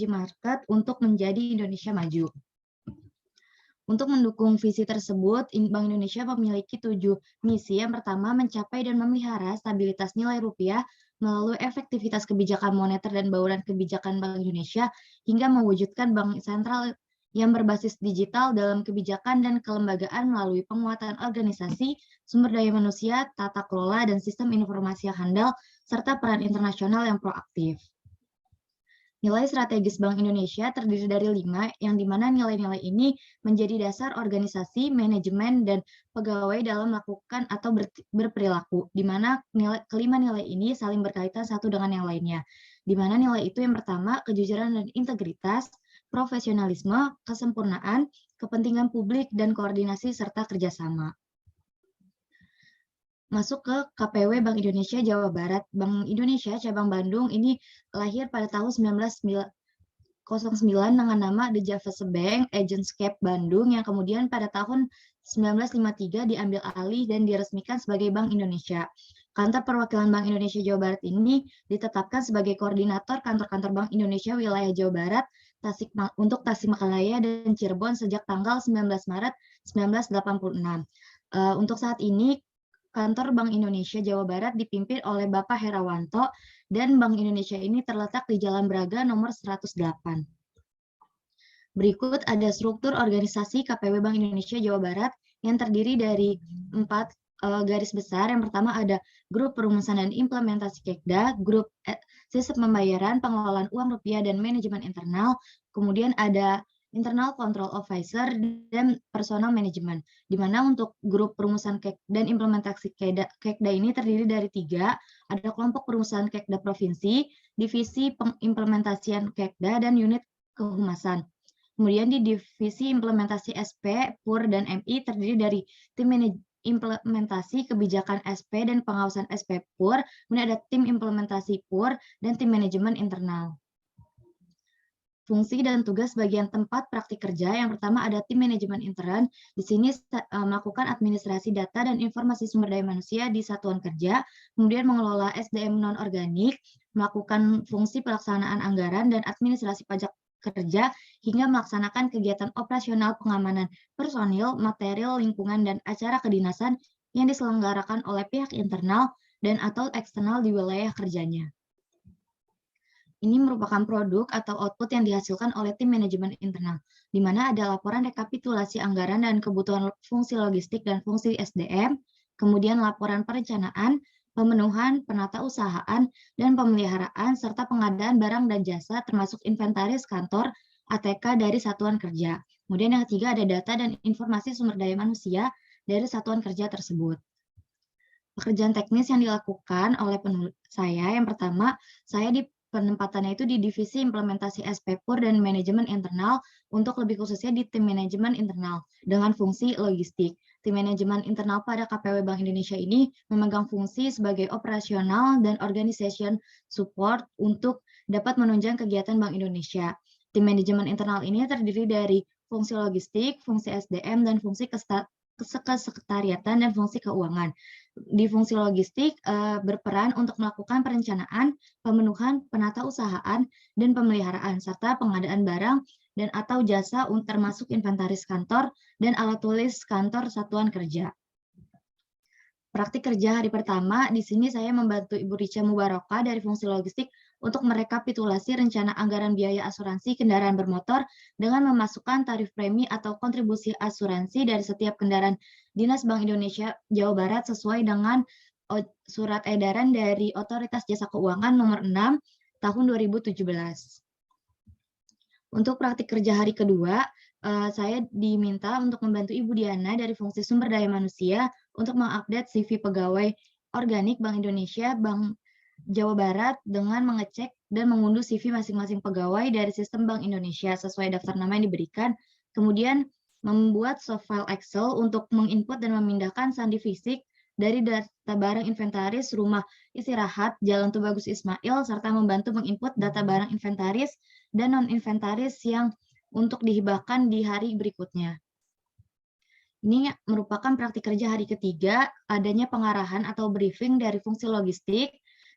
market untuk menjadi Indonesia maju. Untuk mendukung visi tersebut, Bank Indonesia memiliki 7 misi. Yang pertama, mencapai dan memelihara stabilitas nilai rupiah melalui efektivitas kebijakan moneter dan bauran kebijakan Bank Indonesia hingga mewujudkan bank sentral yang berbasis digital dalam kebijakan dan kelembagaan melalui penguatan organisasi, sumber daya manusia, tata kelola, dan sistem informasi yang handal, serta peran internasional yang proaktif. Nilai strategis Bank Indonesia terdiri dari 5, yang dimana nilai-nilai ini menjadi dasar organisasi, manajemen, dan pegawai dalam melakukan atau berperilaku, di mana kelima nilai ini saling berkaitan satu dengan yang lainnya. Di mana nilai itu yang pertama, kejujuran dan integritas, profesionalisme, kesempurnaan, kepentingan publik, dan koordinasi serta kerjasama. Masuk ke KPW Bank Indonesia Jawa Barat. Bank Indonesia Cabang Bandung ini lahir pada tahun 1909 dengan nama The Javase Bank Agentscape Bandung yang kemudian pada tahun 1953 diambil alih dan diresmikan sebagai Bank Indonesia. Kantor perwakilan Bank Indonesia Jawa Barat ini ditetapkan sebagai koordinator kantor-kantor Bank Indonesia wilayah Jawa Barat untuk Tasikmalaya dan Cirebon sejak tanggal 19 Maret 1986. Untuk saat ini, Kantor Bank Indonesia Jawa Barat dipimpin oleh Bapak Herawanto dan Bank Indonesia ini terletak di Jalan Braga nomor 108. Berikut ada struktur organisasi KPW Bank Indonesia Jawa Barat yang terdiri dari 4 garis besar. Yang pertama ada Grup Perumusan dan Implementasi Kekda, Grup Sistem Pembayaran, Pengelolaan Uang Rupiah, dan Manajemen Internal. Kemudian ada Internal Control Officer, dan Personal Management, di mana untuk grup perumusan dan implementasi Kekda ini terdiri dari 3, ada kelompok perumusan Kekda Provinsi, divisi pengimplementasian Kekda, dan unit kehumasan. Kemudian di divisi implementasi SP, PUR, dan MI terdiri dari tim implementasi kebijakan SP dan pengawasan SP PUR, kemudian ada tim implementasi PUR, dan tim manajemen internal. Fungsi dan tugas bagian tempat praktik kerja. Yang pertama ada tim manajemen intern. Di sini melakukan administrasi data dan informasi sumber daya manusia di satuan kerja, kemudian mengelola SDM non-organik, melakukan fungsi pelaksanaan anggaran dan administrasi pajak kerja, hingga melaksanakan kegiatan operasional pengamanan personil, material, lingkungan, dan acara kedinasan yang diselenggarakan oleh pihak internal dan atau eksternal di wilayah kerjanya. Ini merupakan produk atau output yang dihasilkan oleh tim manajemen internal, di mana ada laporan rekapitulasi anggaran dan kebutuhan fungsi logistik dan fungsi SDM, kemudian laporan perencanaan, pemenuhan, penatausahaan, dan pemeliharaan, serta pengadaan barang dan jasa termasuk inventaris kantor, ATK dari satuan kerja. Kemudian yang ketiga ada data dan informasi sumber daya manusia dari satuan kerja tersebut. Pekerjaan teknis yang dilakukan oleh saya, yang pertama, saya penempatannya itu di divisi implementasi SPPUR dan manajemen internal untuk lebih khususnya di tim manajemen internal dengan fungsi logistik. Tim manajemen internal pada KPW Bank Indonesia ini memegang fungsi sebagai operasional dan organization support untuk dapat menunjang kegiatan Bank Indonesia. Tim manajemen internal ini terdiri dari fungsi logistik, fungsi SDM, dan fungsi kesekretariatan dan fungsi keuangan. Di fungsi logistik berperan untuk melakukan perencanaan, pemenuhan, penatausahaan, dan pemeliharaan, serta pengadaan barang dan atau jasa termasuk inventaris kantor dan alat tulis kantor satuan kerja. Praktik kerja hari pertama, di sini saya membantu Ibu Rica Mubarokah dari fungsi logistik untuk merekapitulasi rencana anggaran biaya asuransi kendaraan bermotor dengan memasukkan tarif premi atau kontribusi asuransi dari setiap kendaraan Dinas Bank Indonesia Jawa Barat sesuai dengan surat edaran dari Otoritas Jasa Keuangan nomor 6 tahun 2017. Untuk praktik kerja hari kedua, saya diminta untuk membantu Ibu Diana dari fungsi sumber daya manusia untuk mengupdate CV pegawai organik Bank Indonesia Bank Jawa Barat dengan mengecek dan mengunduh CV masing-masing pegawai dari sistem Bank Indonesia sesuai daftar nama yang diberikan, kemudian membuat soft file Excel untuk menginput dan memindahkan sandi fisik dari data barang inventaris rumah istirahat Jalan Tubagus Ismail, serta membantu menginput data barang inventaris dan non-inventaris yang untuk dihibahkan di hari berikutnya. Ini merupakan praktik kerja hari ketiga, adanya pengarahan atau briefing dari fungsi logistik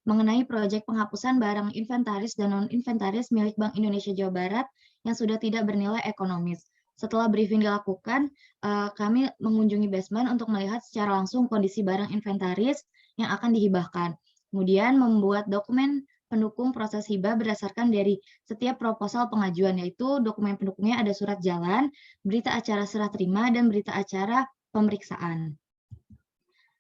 mengenai proyek penghapusan barang inventaris dan non-inventaris milik Bank Indonesia Jawa Barat yang sudah tidak bernilai ekonomis. Setelah briefing dilakukan, kami mengunjungi basement untuk melihat secara langsung kondisi barang inventaris yang akan dihibahkan. Kemudian membuat dokumen pendukung proses hibah berdasarkan dari setiap proposal pengajuan, yaitu dokumen pendukungnya ada surat jalan, berita acara serah terima, dan berita acara pemeriksaan.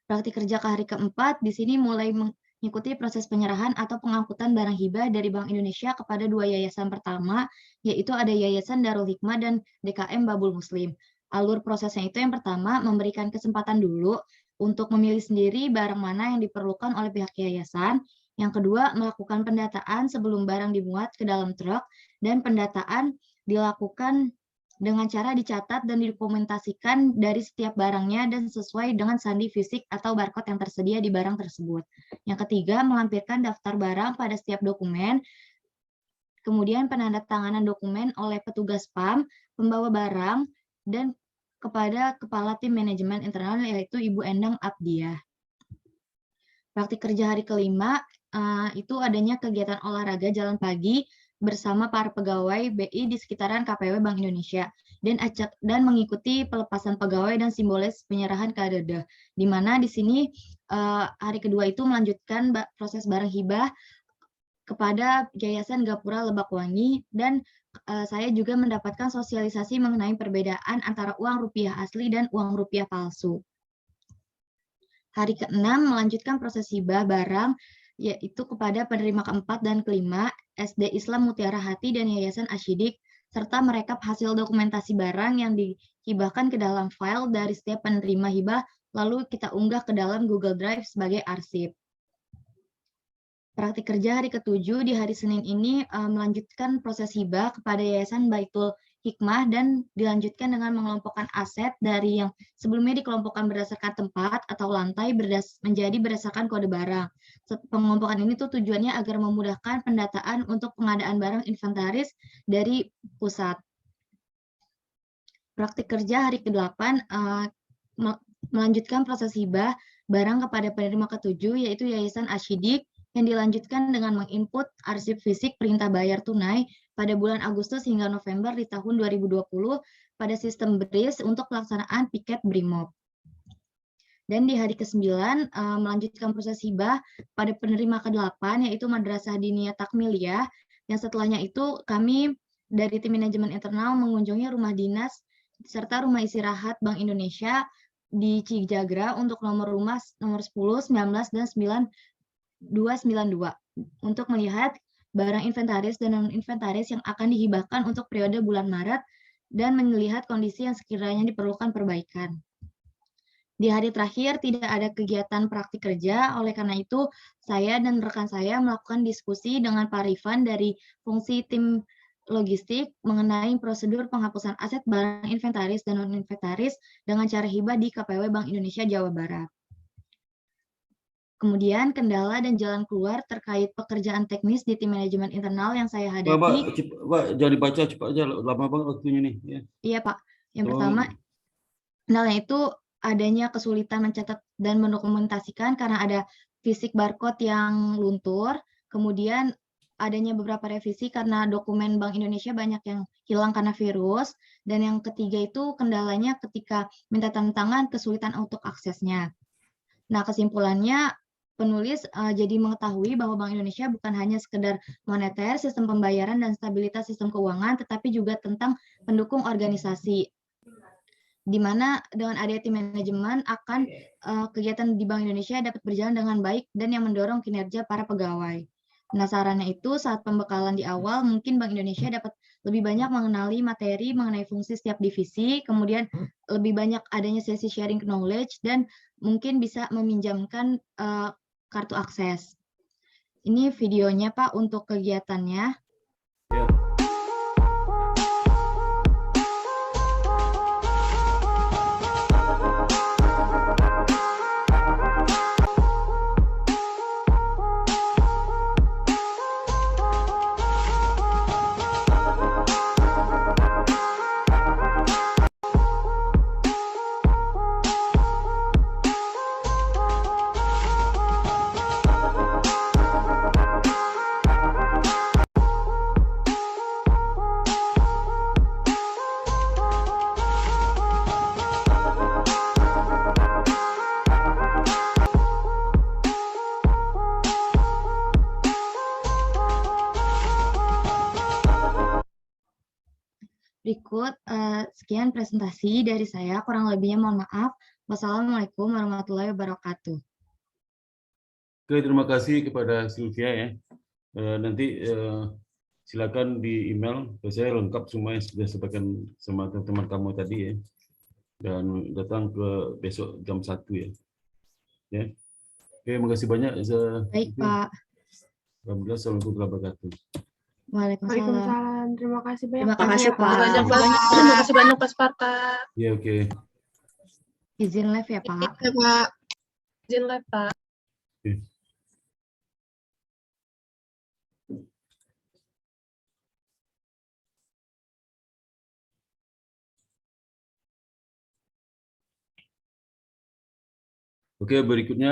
Praktik kerja ke hari keempat, di sini mulai mengikuti proses penyerahan atau pengangkutan barang hibah dari Bank Indonesia kepada dua yayasan pertama, yaitu ada Yayasan Darul Hikmah dan DKM Babul Muslim. Alur prosesnya itu yang pertama, memberikan kesempatan dulu untuk memilih sendiri barang mana yang diperlukan oleh pihak yayasan. Yang kedua, melakukan pendataan sebelum barang dimuat ke dalam truk, dan pendataan dilakukan dengan cara dicatat dan didokumentasikan dari setiap barangnya dan sesuai dengan sandi fisik atau barcode yang tersedia di barang tersebut. Yang ketiga, melampirkan daftar barang pada setiap dokumen, kemudian penandatanganan dokumen oleh petugas PAM, pembawa barang, dan kepada Kepala Tim Manajemen Internal yaitu Ibu Endang Abdiah. Praktik kerja hari kelima, itu adanya kegiatan olahraga jalan pagi bersama para pegawai BI di sekitaran KPW Bank Indonesia dan mengikuti pelepasan pegawai dan simbolis penyerahan kadede, di mana di sini hari kedua itu melanjutkan proses barang hibah kepada Yayasan Gapura Lebakwangi, dan saya juga mendapatkan sosialisasi mengenai perbedaan antara uang rupiah asli dan uang rupiah palsu. Hari ke-6 melanjutkan proses hibah barang, yaitu kepada penerima keempat dan kelima, SD Islam Mutiara Hati dan Yayasan Asyidik, serta merekap hasil dokumentasi barang yang dihibahkan ke dalam file dari setiap penerima hibah, lalu kita unggah ke dalam Google Drive sebagai arsip. Praktik kerja hari ke-7 di hari Senin ini melanjutkan proses hibah kepada Yayasan Baitul Hikmah dan dilanjutkan dengan mengelompokkan aset dari yang sebelumnya dikelompokkan berdasarkan tempat atau lantai menjadi berdasarkan kode barang. Pengelompokan ini tuh tujuannya agar memudahkan pendataan untuk pengadaan barang inventaris dari pusat. Praktik kerja hari ke-8 melanjutkan proses hibah barang kepada penerima ke-7 yaitu Yayasan Asyidik, yang dilanjutkan dengan menginput arsip fisik perintah bayar tunai pada bulan Agustus hingga November di tahun 2020 pada sistem BRIS untuk pelaksanaan piket BRIMOB. Dan di hari ke-9 melanjutkan proses hibah pada penerima ke-8 yaitu Madrasah Diniyah Takmiliyah, yang setelahnya itu kami dari tim manajemen internal mengunjungi rumah dinas serta rumah istirahat Bank Indonesia di Cijagra untuk nomor rumah nomor 10, 19, dan 292 untuk melihat barang inventaris dan non-inventaris yang akan dihibahkan untuk periode bulan Maret dan melihat kondisi yang sekiranya diperlukan perbaikan. Di hari terakhir tidak ada kegiatan praktik kerja, oleh karena itu saya dan rekan saya melakukan diskusi dengan Pak Rifan dari fungsi tim logistik mengenai prosedur penghapusan aset barang inventaris dan non-inventaris dengan cara hibah di KPW Bank Indonesia Jawa Barat. Kemudian kendala dan jalan keluar terkait pekerjaan teknis di tim manajemen internal yang saya
Pak,
hadapi.
Pak, jangan dibaca cepat aja, lama banget waktunya nih. Ya.
Iya Pak, yang
Tolong.
pertama kendalanya itu adanya kesulitan mencatat dan mendokumentasikan karena ada fisik barcode yang luntur, kemudian adanya beberapa revisi karena dokumen Bank Indonesia banyak yang hilang karena virus, dan yang ketiga itu kendalanya ketika minta tanda tangan kesulitan untuk aksesnya. Nah, kesimpulannya penulis jadi mengetahui bahwa Bank Indonesia bukan hanya sekedar moneter, sistem pembayaran, dan stabilitas sistem keuangan, tetapi juga tentang pendukung organisasi. Di mana dengan adanya tim manajemen akan kegiatan di Bank Indonesia dapat berjalan dengan baik dan yang mendorong kinerja para pegawai. Nah, sarannya itu saat pembekalan di awal mungkin Bank Indonesia dapat lebih banyak mengenali materi mengenai fungsi setiap divisi, kemudian lebih banyak adanya sesi sharing knowledge, dan mungkin bisa meminjamkan kartu akses. Ini videonya Pak untuk kegiatannya.
Ya.
Berikut sekian presentasi dari saya, kurang lebihnya mohon maaf. Wassalamualaikum warahmatullahi wabarakatuh.
Oke, terima kasih kepada Sylvia ya. Nanti silakan di email, saya lengkap semua yang sudah disampaikan sama teman-teman kamu tadi ya. Dan datang ke besok jam 1 ya. Ya. Oke, terima kasih banyak.
Baik Pak.
Alhamdulillah, assalamualaikum warahmatullahi wabarakatuh.
Waalaikumsalam.
Waalaikumsalam. Terima kasih banyak.
Terima kasih
Pak.
Pak.
Terima kasih banyak Pak Sparta.
Ya, oke.
Izin live ya Pak.
Ya, Pak. Izin live, Pak.
Oke, berikutnya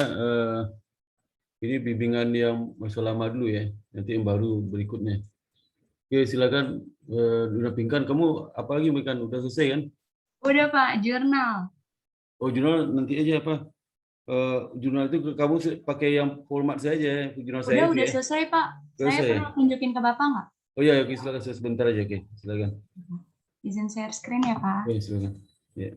ini bimbingan yang masa lama dulu ya. Nanti yang baru berikutnya. Oke, silakan Pingkan. Kamu apa lagi Pingkan? Udah selesai kan?
Udah Pak, jurnal.
Oh, jurnal nanti aja apa? Jurnal itu kamu pakai yang format saja, jurnal saya.
Udah
ya?
selesai Pak.
Selesai,
Saya
ya?
perlu tunjukin ke Bapak nggak?
Oh iya, oke, silakan sebentar aja, oke, silakan.
Izin share screen ya Pak.
Oke, silakan. Ya.